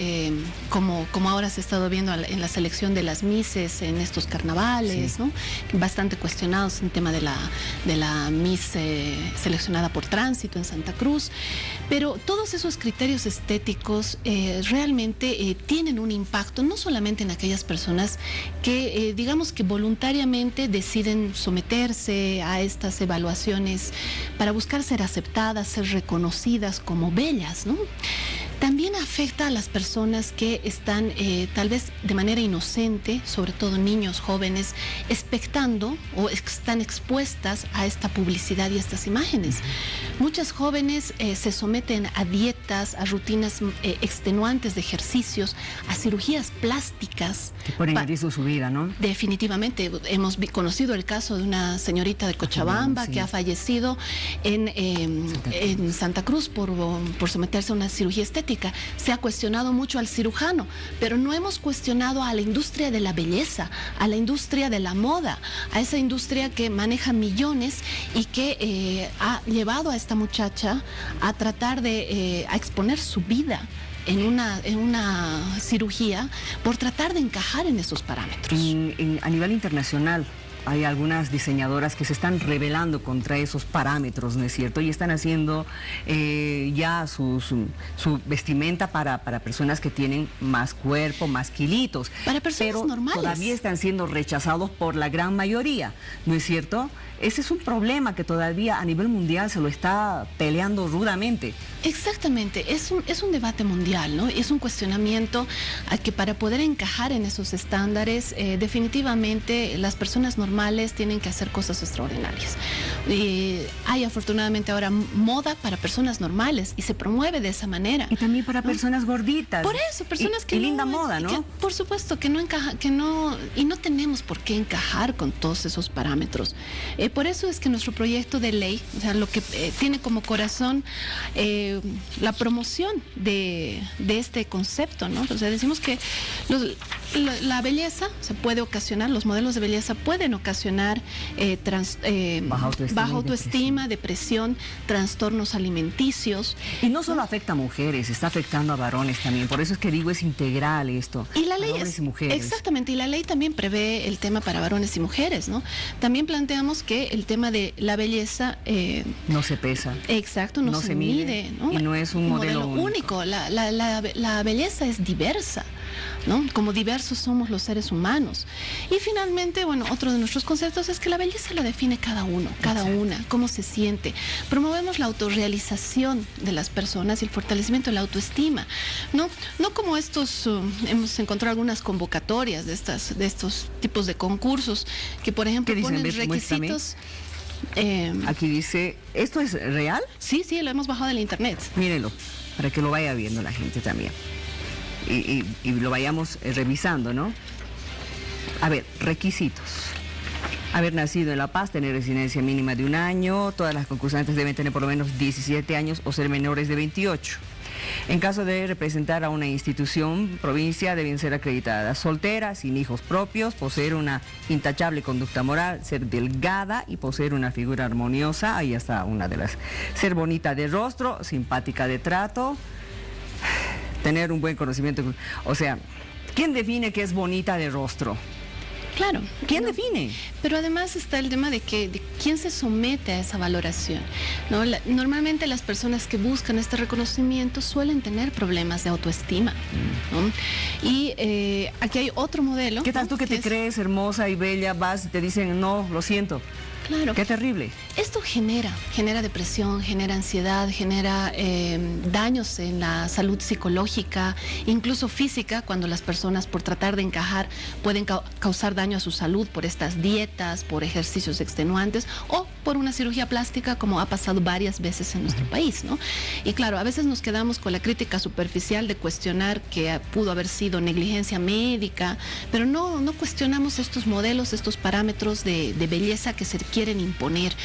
como ahora se ha estado viendo en la selección de las Misses en estos carnavales, sí, ¿no? Bastante cuestionados en el tema de la Miss seleccionada por Tránsito en Santa Cruz. Pero todos esos criterios estéticos realmente tienen un impacto no solamente en aquellas personas que digamos que voluntariamente deciden someterse a estas evaluaciones para buscar ser aceptadas, ser reconocidas como bellas, ¿no? También afecta a las personas que están tal vez de manera inocente, sobre todo niños, jóvenes, expectando o están expuestas a esta publicidad y estas imágenes. Muchas jóvenes se someten a dietas, a rutinas extenuantes de ejercicios, a cirugías plásticas. Que ponen en riesgo su vida, ¿no? Definitivamente. Hemos conocido el caso de una señorita de Cochabamba, sí, que ha fallecido en Santa Cruz por someterse a una cirugía estética. Se ha cuestionado mucho al cirujano, pero no hemos cuestionado a la industria de la belleza, a la industria de la moda, a esa industria que maneja millones y que ha llevado a esta muchacha a tratar a exponer su vida en una cirugía por tratar de encajar en esos parámetros. A nivel internacional hay algunas diseñadoras que se están rebelando contra esos parámetros, ¿no es cierto? Y están haciendo ya su vestimenta para personas que tienen más cuerpo, más kilitos. Para personas pero normales. Todavía están siendo rechazados por la gran mayoría, ¿no es cierto? Ese es un problema que todavía a nivel mundial se lo está peleando rudamente. Exactamente, es un debate mundial, ¿no? Es un cuestionamiento a que para poder encajar en esos estándares, definitivamente las personas normales tienen que hacer cosas extraordinarias. Hay afortunadamente ahora moda para personas normales y se promueve de esa manera. Y también para ¿no? personas gorditas. Por eso, personas que y no, linda moda, ¿no? Que, por supuesto, que no encaja, y no tenemos por qué encajar con todos esos parámetros. Por eso es que nuestro proyecto de ley, o sea, lo que tiene como corazón la promoción de este concepto, ¿no? O sea, decimos que la belleza se puede ocasionar, los modelos de belleza pueden ocasionar baja autoestima, depresión, trastornos alimenticios. Y no solo afecta a mujeres, está afectando a varones también. Por eso es que digo, es integral esto. Y la ley varones y mujeres. Exactamente, y la ley también prevé el tema para varones y mujeres, ¿no? También planteamos que el tema de la belleza no se pesa. Exacto, no se mide, ¿no? Y no es un modelo único. La belleza es diversa, ¿no? Como diversos somos los seres humanos. Y finalmente, bueno, otro de nuestros nuestros conceptos es que la belleza la define cada uno, cada una, cómo se siente. Promovemos la autorrealización de las personas y el fortalecimiento de la autoestima. No como hemos encontrado algunas convocatorias de estos tipos de concursos que, por ejemplo, ponen requisitos. Aquí dice, ¿esto es real? Sí, lo hemos bajado del internet. Mírenlo, para que lo vaya viendo la gente también. Y lo vayamos revisando, ¿no? A ver, requisitos. Haber nacido en La Paz, tener residencia mínima de 1 año, todas las concursantes deben tener por lo menos 17 años o ser menores de 28. En caso de representar a una institución, provincia, deben ser acreditadas, solteras, sin hijos propios, poseer una intachable conducta moral, ser delgada y poseer una figura armoniosa, ahí está una de las, ser bonita de rostro, simpática de trato, tener un buen conocimiento, o sea, ¿quién define qué es bonita de rostro? Claro. ¿Quién define? Pero además está el tema de quién se somete a esa valoración, ¿no? Normalmente las personas que buscan este reconocimiento suelen tener problemas de autoestima, ¿no? Y aquí hay otro modelo. ¿Qué tal tú que te crees hermosa y bella, vas y te dicen, no, lo siento? Claro. Qué terrible. Esto genera depresión, genera ansiedad, genera daños en la salud psicológica, incluso física, cuando las personas por tratar de encajar pueden causar daño a su salud por estas dietas, por ejercicios extenuantes o por una cirugía plástica, como ha pasado varias veces en nuestro país, ¿no? Y claro, a veces nos quedamos con la crítica superficial de cuestionar que pudo haber sido negligencia médica, pero no cuestionamos estos modelos, estos parámetros de belleza que se quieren imponer.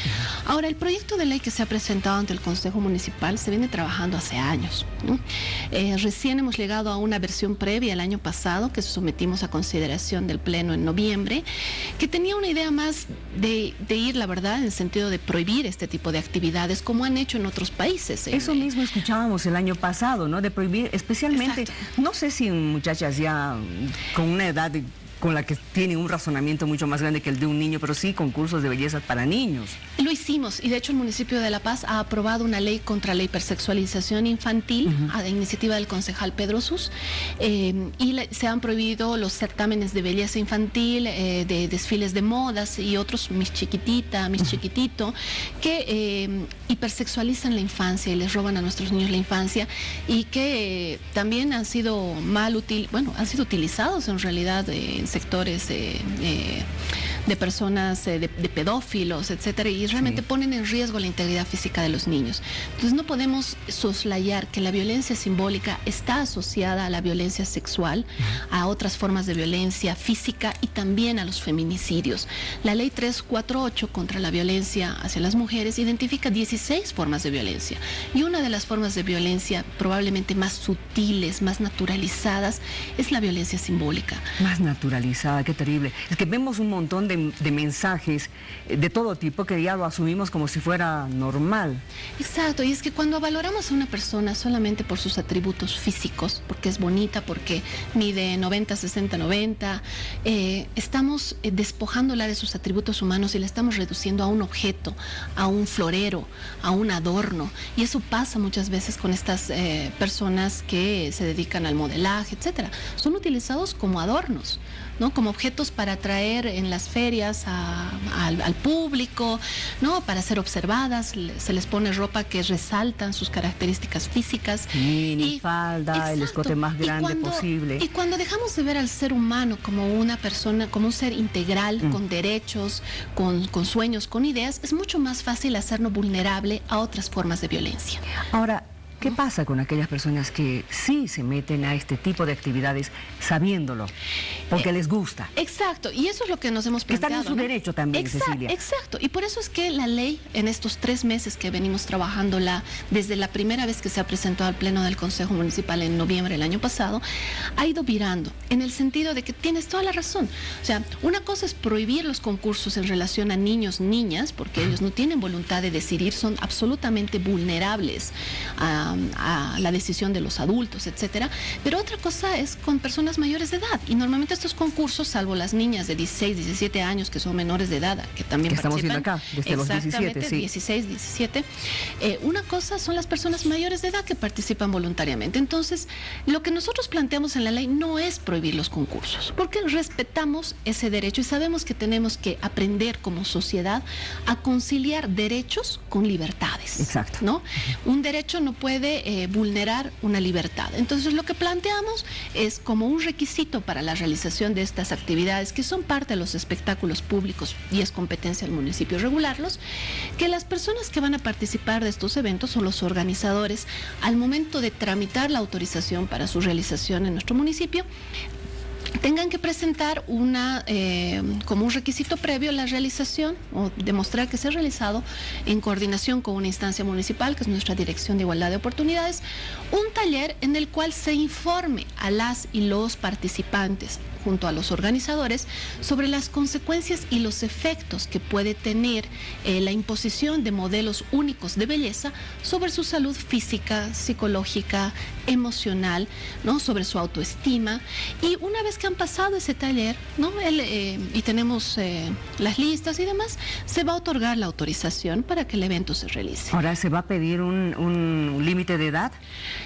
Ahora, el proyecto de ley que se ha presentado ante el Consejo Municipal se viene trabajando hace años, ¿no? Recién hemos llegado a una versión previa el año pasado que sometimos a consideración del Pleno en noviembre, que tenía una idea más de ir, la verdad, en el sentido de prohibir este tipo de actividades como han hecho en otros países. Eso mismo escuchábamos el año pasado, ¿no? De prohibir especialmente, exacto, no sé si muchachas ya con una edad con la que tiene un razonamiento mucho más grande que el de un niño, pero sí concursos de belleza para niños. Lo hicimos, y de hecho el municipio de La Paz ha aprobado una ley contra la hipersexualización infantil, a iniciativa del concejal Pedro Sus, y se han prohibido los certámenes de belleza infantil, de desfiles de modas y otros, Miss Chiquitita, Miss Chiquitito, que hipersexualizan la infancia y les roban a nuestros niños la infancia, y que también han sido han sido utilizados en realidad en sectores de personas, de pedófilos, etcétera, y realmente ponen en riesgo la integridad física de los niños. Entonces no podemos soslayar que la violencia simbólica está asociada a la violencia sexual, a otras formas de violencia física y también a los feminicidios. La ley 348 contra la violencia hacia las mujeres identifica 16 formas de violencia, y una de las formas de violencia probablemente más sutiles, más naturalizadas, es la violencia simbólica. Más naturalizada, qué terrible. Es que vemos un montón de mensajes de todo tipo que ya lo asumimos como si fuera normal. Exacto, y es que cuando valoramos a una persona solamente por sus atributos físicos, porque es bonita, porque mide 90, 60, 90, estamos despojándola de sus atributos humanos y la estamos reduciendo a un objeto, a un florero, a un adorno. Y eso pasa muchas veces con estas personas que se dedican al modelaje, etcétera. Son utilizados como adornos, ¿no? Como objetos para atraer en las ferias al público, ¿no? Para ser observadas, se les pone ropa que resaltan sus características físicas. Mini falda, exacto, el escote más grande posible. Y cuando dejamos de ver al ser humano como una persona, como un ser integral, con derechos, con sueños, con ideas, es mucho más fácil hacernos vulnerable a otras formas de violencia. Ahora, ¿qué pasa con aquellas personas que sí se meten a este tipo de actividades sabiéndolo? Porque les gusta. Exacto, y eso es lo que nos hemos planteado. Están en su derecho también, Cecilia. Exacto, y por eso es que la ley, en estos 3 meses que venimos trabajándola, desde la primera vez que se ha presentado al Pleno del Consejo Municipal en noviembre del año pasado, ha ido virando, en el sentido de que tienes toda la razón. O sea, una cosa es prohibir los concursos en relación a niños, niñas, porque ellos no tienen voluntad de decidir, son absolutamente vulnerables a a la decisión de los adultos, etcétera. Pero otra cosa es con personas mayores de edad. Y normalmente estos concursos, salvo las niñas de 16, 17 años que son menores de edad, que también estamos viendo acá, desde los 17, sí. 16, 17. Una cosa son las personas mayores de edad que participan voluntariamente. Entonces, lo que nosotros planteamos en la ley no es prohibir los concursos, porque respetamos ese derecho y sabemos que tenemos que aprender como sociedad a conciliar derechos con libertades. Exacto. ¿No? Un derecho no puede vulnerar una libertad. Entonces, lo que planteamos es como un requisito para la realización de estas actividades, que son parte de los espectáculos públicos y es competencia del municipio regularlos, que las personas que van a participar de estos eventos o los organizadores, al momento de tramitar la autorización para su realización en nuestro municipio, tengan que presentar como un requisito previo la realización o demostrar que se ha realizado en coordinación con una instancia municipal, que es nuestra Dirección de Igualdad de Oportunidades, un taller en el cual se informe a las y los participantes junto a los organizadores sobre las consecuencias y los efectos que puede tener la imposición de modelos únicos de belleza sobre su salud física, psicológica, emocional, ¿no? Sobre su autoestima. Y una vez que han pasado ese taller, ¿no? Y tenemos las listas y demás, se va a otorgar la autorización para que el evento se realice. Ahora, ¿se va a pedir un límite de edad?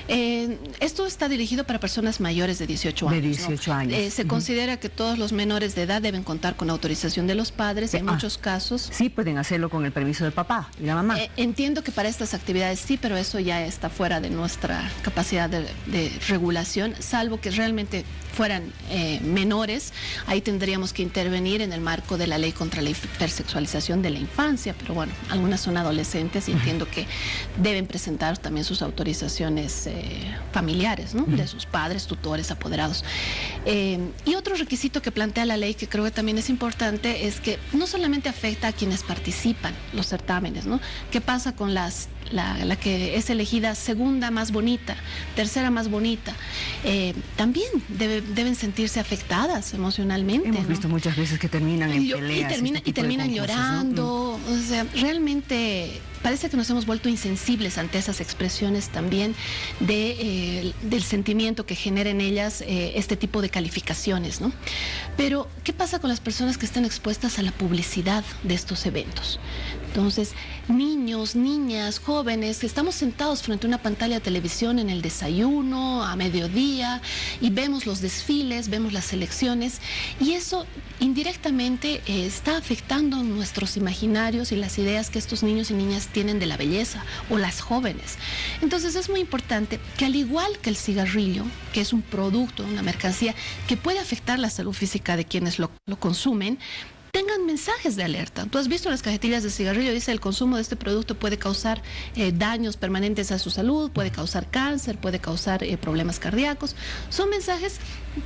Esto está dirigido para personas mayores de 18 años. De 18 años. Se considera que todos los menores de edad deben contar con autorización de los padres. En muchos casos sí pueden hacerlo con el permiso del papá y la mamá. Entiendo que para estas actividades sí, pero eso ya está fuera de nuestra capacidad de regulación, salvo que realmente fueran menores. Ahí tendríamos que intervenir en el marco de la ley contra la hipersexualización de la infancia, pero bueno, algunas son adolescentes y entiendo que deben presentar también sus autorizaciones familiares, ¿no? De sus padres, tutores, apoderados. Y otro requisito que plantea la ley, que creo que también es importante, es que no solamente afecta a quienes participan los certámenes, ¿no? ¿Qué pasa con la que es elegida segunda más bonita, tercera más bonita? También deben sentirse afectadas emocionalmente. Hemos visto muchas veces que terminan en peleas. Y terminan llorando. ¿No? O sea, realmente parece que nos hemos vuelto insensibles ante esas expresiones también del sentimiento que genera en ellas este tipo de calificaciones, ¿no? Pero, ¿qué pasa con las personas que están expuestas a la publicidad de estos eventos? Entonces, niños, niñas, jóvenes, estamos sentados frente a una pantalla de televisión en el desayuno, a mediodía, y vemos los desfiles, vemos las elecciones, y eso indirectamente está afectando nuestros imaginarios y las ideas que estos niños y niñas tienen de la belleza, o las jóvenes. Entonces es muy importante que, al igual que el cigarrillo, que es un producto, una mercancía que puede afectar la salud física de quienes lo consumen, tengan mensajes de alerta. Tú has visto las cajetillas de cigarrillo, dice: el consumo de este producto puede causar daños permanentes a su salud, puede causar cáncer, puede causar problemas cardíacos. Son mensajes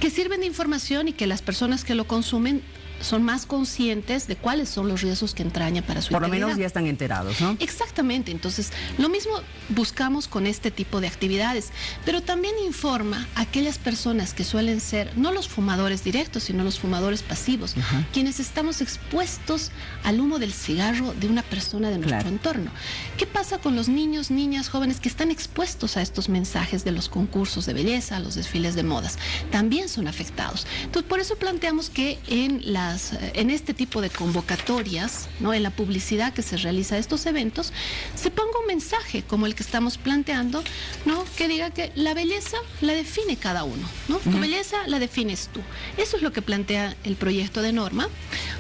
que sirven de información y que las personas que lo consumen son más conscientes de cuáles son los riesgos que entraña para su integridad. Por lo menos ya están enterados, ¿no? Exactamente. Entonces, lo mismo buscamos con este tipo de actividades, pero también informa a aquellas personas que suelen ser no los fumadores directos, sino los fumadores pasivos, quienes estamos expuestos al humo del cigarro de una persona de nuestro entorno. ¿Qué pasa con los niños, niñas, jóvenes que están expuestos a estos mensajes de los concursos de belleza, a los desfiles de modas? También son afectados. Entonces, por eso planteamos que en este tipo de convocatorias, ¿no? En la publicidad que se realiza de estos eventos, se ponga un mensaje como el que estamos planteando, ¿no? Que diga que la belleza la define cada uno, ¿no? Tu belleza la defines tú. Eso es lo que plantea el proyecto de norma,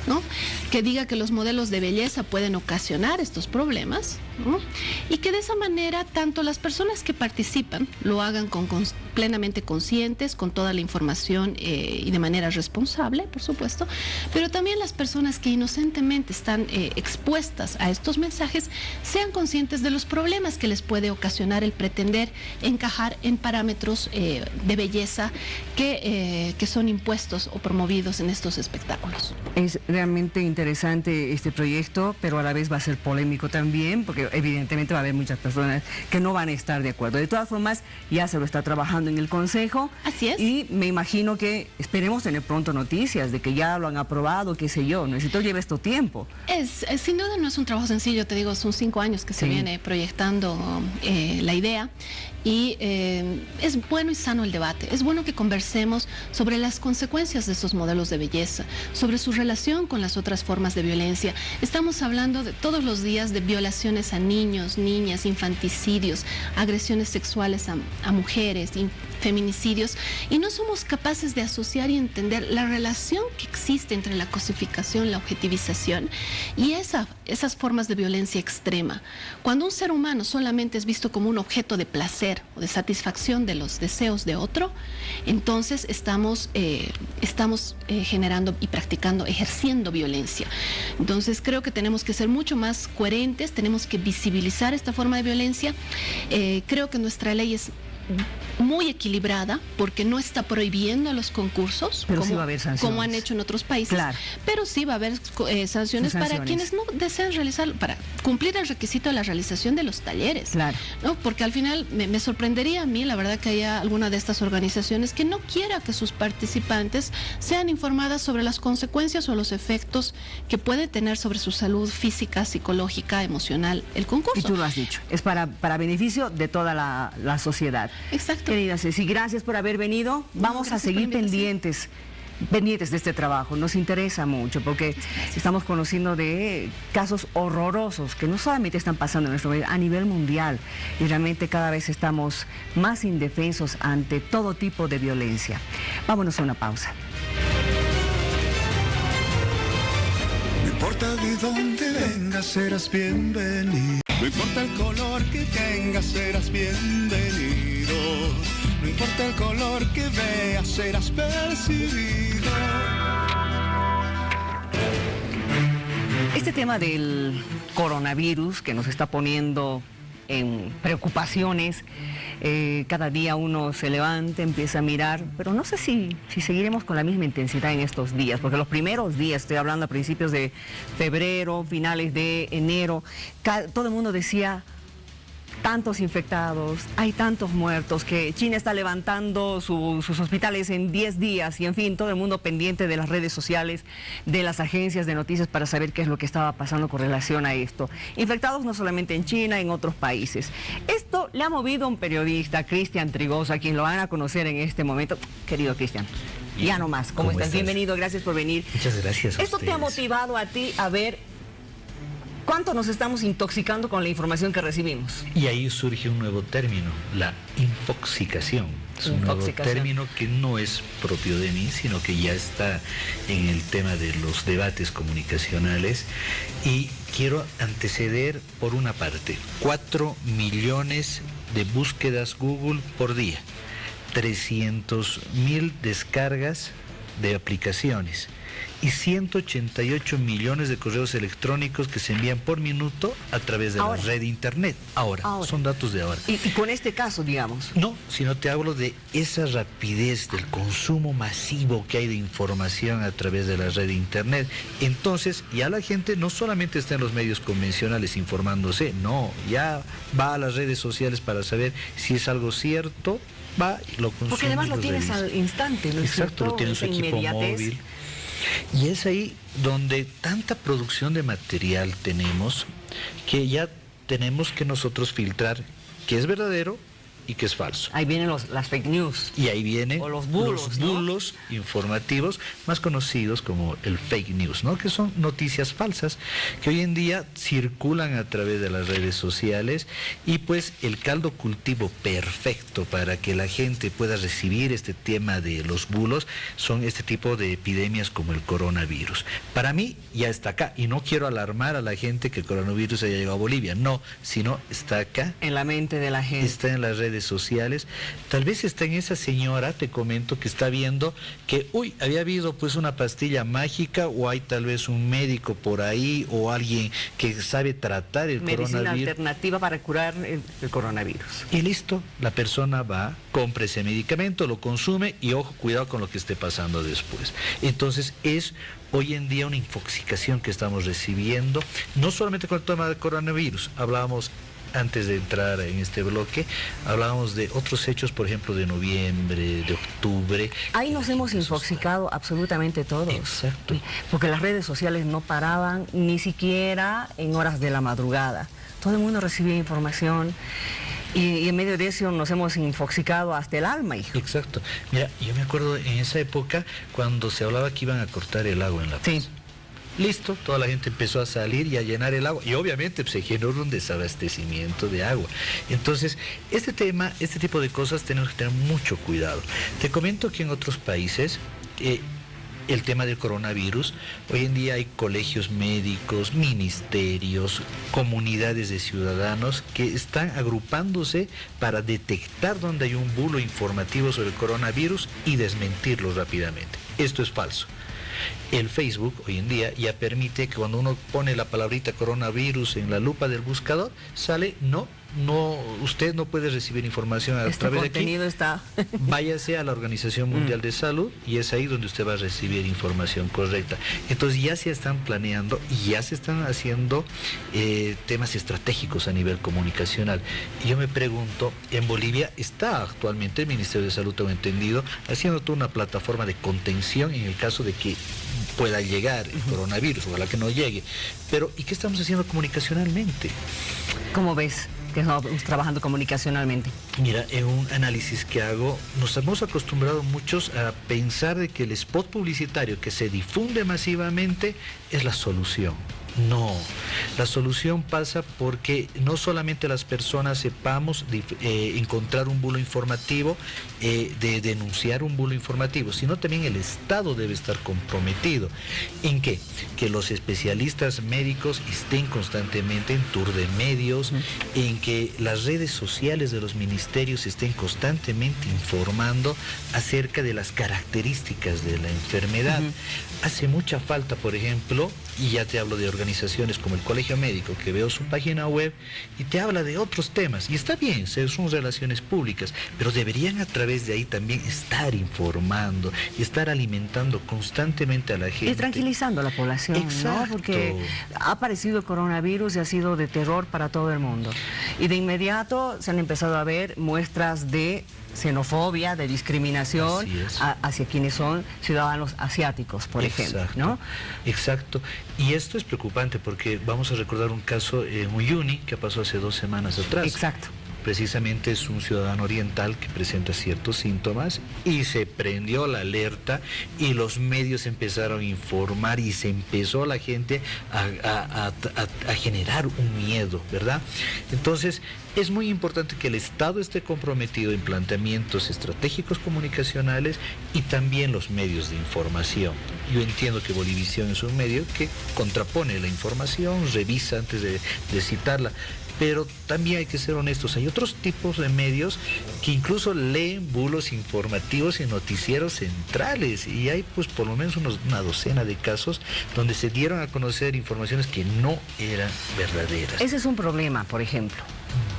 ¿no? Que diga que los modelos de belleza pueden ocasionar estos problemas, ¿no? Y que de esa manera tanto las personas que participan lo hagan plenamente conscientes, con toda la información y de manera responsable, por supuesto, pero también las personas que inocentemente están expuestas a estos mensajes sean conscientes de los problemas que les puede ocasionar el pretender encajar en parámetros de belleza que son impuestos o promovidos en estos espectáculos. Es realmente interesante este proyecto, pero a la vez va a ser polémico también, porque evidentemente va a haber muchas personas que no van a estar de acuerdo. De todas formas, ya se lo está trabajando en el Consejo. Así es. Y me imagino que esperemos tener pronto noticias de que ya lo han aprobado, qué sé yo. Necesito llevar esto tiempo. Sin duda no es un trabajo sencillo, te digo, son 5 años que se viene proyectando la idea. Y es bueno y sano el debate, es bueno que conversemos sobre las consecuencias de estos modelos de belleza, sobre su relación con las otras formas de violencia. Estamos hablando de todos los días de violaciones a niños, niñas, infanticidios, agresiones sexuales a mujeres, feminicidios, y no somos capaces de asociar y entender la relación que existe entre la cosificación, la objetivización y esas formas de violencia extrema. Cuando un ser humano solamente es visto como un objeto de placer o de satisfacción de los deseos de otro, entonces estamos generando y practicando, ejerciendo violencia. Entonces creo que tenemos que ser mucho más coherentes, tenemos que visibilizar esta forma de violencia. Creo que nuestra ley es muy equilibrada porque no está prohibiendo los concursos, pero sí va a haber sanciones, como han hecho en otros países, claro. Pero sí va a haber sanciones para quienes no desean realizarlo, para cumplir el requisito de la realización de los talleres, claro. ¿No? Porque al final me sorprendería a mí, la verdad, que haya alguna de estas organizaciones que no quiera que sus participantes sean informadas sobre las consecuencias o los efectos que puede tener sobre su salud física, psicológica, emocional el concurso. Y tú lo has dicho, es para beneficio de toda la sociedad. Exacto. Querida Ceci, gracias por haber venido. Vamos a seguir pendientes de este trabajo. Nos interesa mucho porque estamos conociendo de casos horrorosos que no solamente están pasando en nuestro país, a nivel mundial, y realmente cada vez estamos más indefensos ante todo tipo de violencia. Vámonos a una pausa. No importa de dónde vengas, serás bienvenido. No importa el color que tengas, serás bienvenido. No importa el color que veas, serás percibido. Este tema del coronavirus que nos está poniendo en preocupaciones, cada día uno se levanta, empieza a mirar, pero no sé si seguiremos con la misma intensidad en estos días, porque los primeros días, estoy hablando a principios de febrero, finales de enero, todo el mundo decía: tantos infectados, hay tantos muertos, que China está levantando sus hospitales en 10 días y en fin, todo el mundo pendiente de las redes sociales, de las agencias de noticias para saber qué es lo que estaba pasando con relación a esto. Infectados no solamente en China, en otros países. Esto le ha movido a un periodista, Cristian Trigoso, a quien lo van a conocer en este momento. Querido Cristian, ya nomás, ¿cómo estás? Bienvenido, gracias por venir. Muchas gracias a ¿Esto ustedes. te ha motivado a ti a ver cuánto nos estamos intoxicando con la información que recibimos? Y ahí surge un nuevo término, la infoxicación. Es un nuevo término que no es propio de mí, sino que ya está en el tema de los debates comunicacionales. Y quiero anteceder por una parte, 4 millones de búsquedas Google por día, 300.000 descargas de aplicaciones y 188 millones de correos electrónicos que se envían por minuto a través de la red de internet. Ahora, son datos de ahora. ¿Y con este caso, digamos? No, sino te hablo de esa rapidez del consumo masivo que hay de información a través de la red de internet. Entonces, ya la gente no solamente está en los medios convencionales informándose, no, ya va a las redes sociales para saber si es algo cierto, va y lo consume. Porque además lo tienes al instante, ¿no? Exacto, lo tiene en su equipo móvil. Y es ahí donde tanta producción de material tenemos que ya tenemos que nosotros filtrar qué es verdadero y qué es falso. Ahí vienen las fake news. Y ahí vienen los bulos informativos más conocidos como el fake news, ¿no? Que son noticias falsas que hoy en día circulan a través de las redes sociales, y pues el caldo cultivo perfecto para que la gente pueda recibir este tema de los bulos son este tipo de epidemias como el coronavirus. Para mí ya está acá, y no quiero alarmar a la gente que el coronavirus haya llegado a Bolivia, no, sino está acá. En la mente de la gente. Está en las redes redes sociales, tal vez está en esa señora, te comento, que está viendo que, uy, había habido pues una pastilla mágica, o hay tal vez un médico por ahí, o alguien que sabe tratar el coronavirus. Medicina alternativa para curar el coronavirus. Y listo, la persona va, compra ese medicamento, lo consume y ojo, cuidado con lo que esté pasando después. Entonces es hoy en día una infoxicación que estamos recibiendo, no solamente con el tema del coronavirus. Hablábamos antes de entrar en este bloque, hablábamos de otros hechos, por ejemplo, de noviembre, de octubre. Ahí nos hemos infoxicado absolutamente todos. Exacto. Porque las redes sociales no paraban ni siquiera en horas de la madrugada. Todo el mundo recibía información. Y en medio de eso nos hemos infoxicado hasta el alma, hijo. Exacto. Mira, yo me acuerdo en esa época cuando se hablaba que iban a cortar el agua en La Paz. Sí. Listo, toda la gente empezó a salir y a llenar el agua. Y obviamente pues, se generó un desabastecimiento de agua. Entonces, este tipo de cosas tenemos que tener mucho cuidado. Te comento que en otros países... el tema del coronavirus, hoy en día hay colegios médicos, ministerios, comunidades de ciudadanos que están agrupándose para detectar dónde hay un bulo informativo sobre el coronavirus y desmentirlo rápidamente. Esto es falso. El Facebook hoy en día ya permite que cuando uno pone la palabrita coronavirus en la lupa del buscador, sale usted no puede recibir información a través de aquí. Está. Váyase a la Organización Mundial de Salud y es ahí donde usted va a recibir información correcta. Entonces ya se están planeando y ya se están haciendo temas estratégicos a nivel comunicacional. Y yo me pregunto, en Bolivia está actualmente el Ministerio de Salud, tengo entendido, haciendo toda una plataforma de contención en el caso de que pueda llegar el coronavirus, ojalá que no llegue. Pero, ¿y qué estamos haciendo comunicacionalmente? ¿Cómo ves que estamos trabajando comunicacionalmente? Mira, en un análisis que hago, nos hemos acostumbrado muchos a pensar de que el spot publicitario que se difunde masivamente es la solución. No, la solución pasa porque no solamente las personas sepamos encontrar un bulo informativo, de denunciar un bulo informativo, sino también el Estado debe estar comprometido. ¿En qué? Que los especialistas médicos estén constantemente en tour de medios, en que las redes sociales de los ministerios estén constantemente informando acerca de las características de la enfermedad. Hace mucha falta, por ejemplo, y ya te hablo de organizaciones como el Colegio Médico, que veo su página web y te habla de otros temas, y está bien, son relaciones públicas, pero deberían a través de ahí también estar informando y estar alimentando constantemente a la gente. Y tranquilizando a la población. Exacto. ¿No? Porque ha aparecido el coronavirus y ha sido de terror para todo el mundo. Y de inmediato se han empezado a ver muestras de xenofobia, de discriminación hacia quienes son ciudadanos asiáticos, por ejemplo, ¿no? Exacto. Y esto es preocupante porque vamos a recordar un caso en Uyuni que pasó hace 2 semanas atrás. Exacto. Precisamente es un ciudadano oriental que presenta ciertos síntomas y se prendió la alerta y los medios empezaron a informar y se empezó la gente a generar un miedo, ¿verdad? Entonces es muy importante que el Estado esté comprometido en planteamientos estratégicos comunicacionales y también los medios de información. Yo entiendo que Bolivisión es un medio que contrapone la información, revisa antes de citarla, pero también hay que ser honestos, hay otros tipos de medios que incluso leen bulos informativos en noticieros centrales y hay pues por lo menos una docena de casos donde se dieron a conocer informaciones que no eran verdaderas. Ese es un problema, por ejemplo,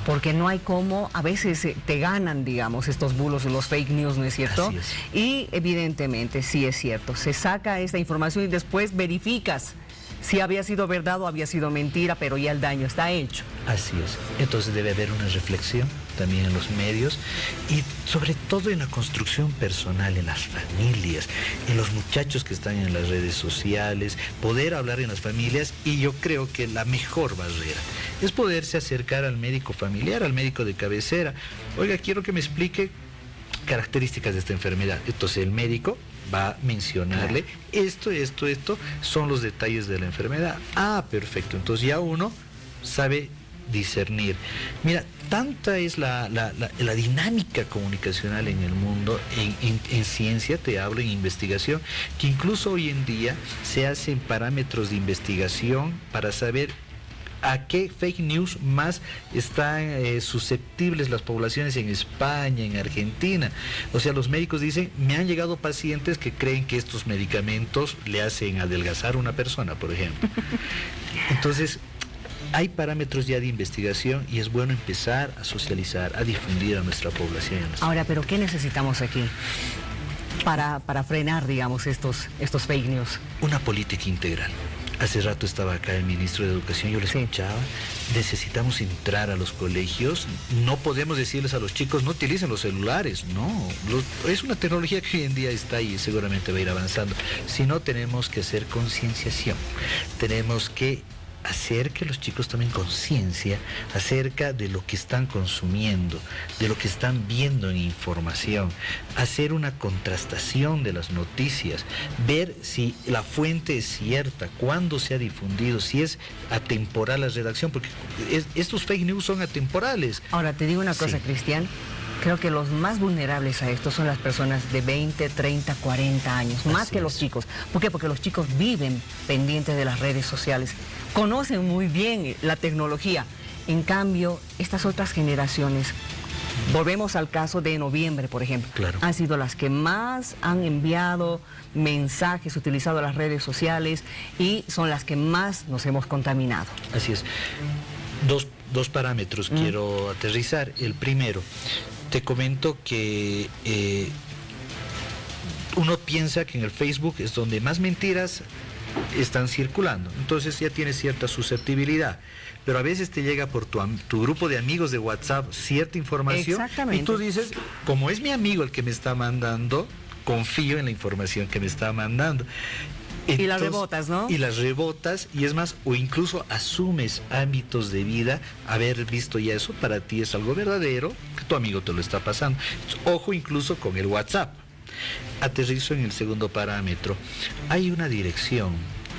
porque no hay cómo, a veces te ganan, digamos, estos bulos, los fake news, ¿no es cierto? Así es. Y evidentemente sí es cierto, se saca esta información y después verificas si había sido verdad o había sido mentira, pero ya el daño está hecho. Así es. Entonces debe haber una reflexión también en los medios y sobre todo en la construcción personal, en las familias, en los muchachos que están en las redes sociales, poder hablar en las familias, y yo creo que la mejor barrera es poderse acercar al médico familiar, al médico de cabecera. Oiga, quiero que me explique características de esta enfermedad. Entonces el médico va a mencionarle esto son los detalles de la enfermedad. Ah, perfecto, entonces ya uno sabe discernir. Mira, tanta es la dinámica comunicacional en el mundo, en ciencia, te hablo, en investigación, que incluso hoy en día se hacen parámetros de investigación para saber ¿A qué fake news más están susceptibles las poblaciones en España, en Argentina? O sea, los médicos dicen, me han llegado pacientes que creen que estos medicamentos le hacen adelgazar a una persona, por ejemplo. Entonces, hay parámetros ya de investigación y es bueno empezar a socializar, a difundir a nuestra población. Ahora, ¿pero qué necesitamos aquí para frenar, digamos, estos fake news? Una política integral. Hace rato estaba acá el ministro de Educación, yo le escuchaba. Necesitamos entrar a los colegios. No podemos decirles a los chicos, no utilicen los celulares. No, es una tecnología que hoy en día está ahí y seguramente va a ir avanzando. Sino tenemos que hacer concienciación. Tenemos que hacer que los chicos tomen conciencia acerca de lo que están consumiendo, de lo que están viendo en información, hacer una contrastación de las noticias, ver si la fuente es cierta, cuándo se ha difundido, si es atemporal la redacción, porque estos fake news son atemporales. Ahora, te digo una cosa, Cristian. Creo que los más vulnerables a esto son las personas de 20, 30, 40 años, más que los chicos. ¿Por qué? Porque los chicos viven pendientes de las redes sociales, conocen muy bien la tecnología. En cambio, estas otras generaciones, volvemos al caso de noviembre, por ejemplo, han sido las que más han enviado mensajes, utilizado las redes sociales y son las que más nos hemos contaminado. Así es. Dos parámetros quiero aterrizar. El primero, te comento que uno piensa que en el Facebook es donde más mentiras están circulando, entonces ya tienes cierta susceptibilidad, pero a veces te llega por tu grupo de amigos de WhatsApp cierta información y tú dices, como es mi amigo el que me está mandando, confío en la información que me está mandando. Entonces, y las rebotas, ¿no? Y las rebotas, y es más, o incluso asumes hábitos de vida, haber visto ya eso, para ti es algo verdadero, que tu amigo te lo está pasando. Entonces, ojo incluso con el WhatsApp. Aterrizo en el segundo parámetro. Hay una dirección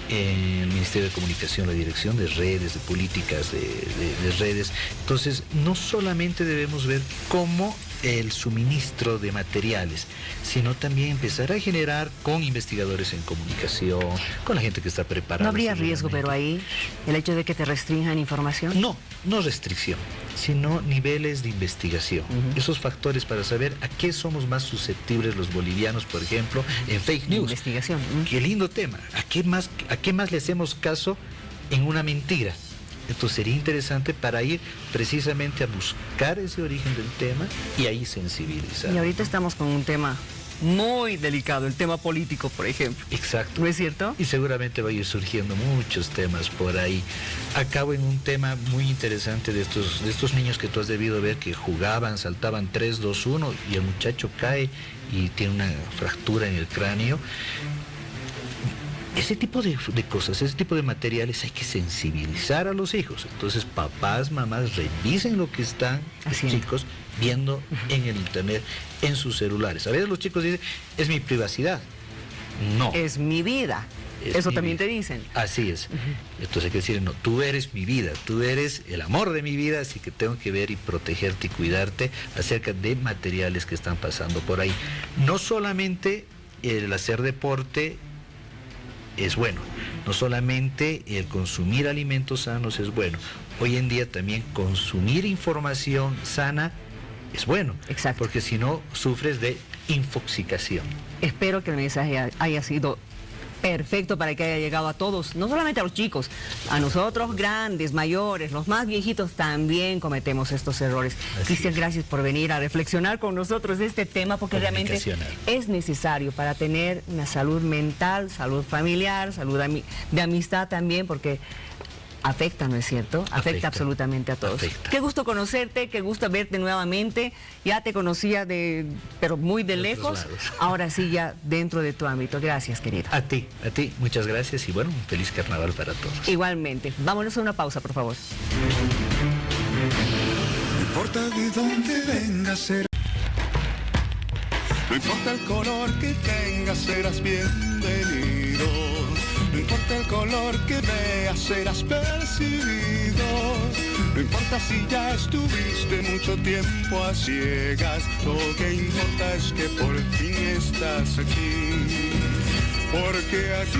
en el Ministerio de Comunicación, la dirección de redes, de políticas de redes. Entonces, no solamente debemos ver cómo el suministro de materiales, sino también empezar a generar con investigadores en comunicación, con la gente que está preparada. ¿No habría riesgo, pero ahí, el hecho de que te restrinjan información? No restricción, sino niveles de investigación. Esos factores para saber a qué somos más susceptibles los bolivianos, por ejemplo, en fake news. Investigación. Qué lindo tema. ¿A qué más le hacemos caso en una mentira? Entonces sería interesante para ir precisamente a buscar ese origen del tema y ahí sensibilizar. Y ahorita estamos con un tema muy delicado, el tema político, por ejemplo. Exacto. ¿No es cierto? Y seguramente va a ir surgiendo muchos temas por ahí. Acabo en un tema muy interesante de estos niños que tú has debido ver que jugaban, saltaban 3, 2, 1 y el muchacho cae y tiene una fractura en el cráneo. Ese tipo de cosas, ese tipo de materiales hay que sensibilizar a los hijos. Entonces, papás, mamás, revisen lo que están los chicos viendo en el internet, en sus celulares. A veces los chicos dicen, es mi privacidad. No. Es mi vida. Eso también te dicen. Así es. Entonces hay que decir, no, tú eres mi vida, tú eres el amor de mi vida, así que tengo que ver y protegerte y cuidarte acerca de materiales que están pasando por ahí. No solamente el hacer deporte es bueno, no solamente el consumir alimentos sanos es bueno, hoy en día también consumir información sana es bueno. Exacto. Porque si no, sufres de infoxicación. Espero que el mensaje haya sido perfecto para que haya llegado a todos, no solamente a los chicos, a nosotros grandes, mayores, los más viejitos también cometemos estos errores. Cristian, gracias por venir a reflexionar con nosotros de este tema, porque realmente es necesario para tener una salud mental, salud familiar, salud de amistad también, porque afecta, ¿no es cierto? Afecta absolutamente a todos. Qué gusto conocerte, qué gusto verte nuevamente. Ya te conocía pero muy de lejos. Ahora sí, ya dentro de tu ámbito. Gracias, querido. A ti, muchas gracias y bueno, un feliz carnaval para todos. Igualmente. Vámonos a una pausa, por favor. No importa de dónde vengas, no importa el color que tengas, serás bienvenido. No importa el color que veas, serás percibido. No importa si ya estuviste mucho tiempo a ciegas. Lo que importa es que por fin estás aquí. Porque aquí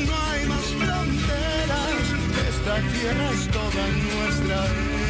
no hay más fronteras. tierra es toda nuestra.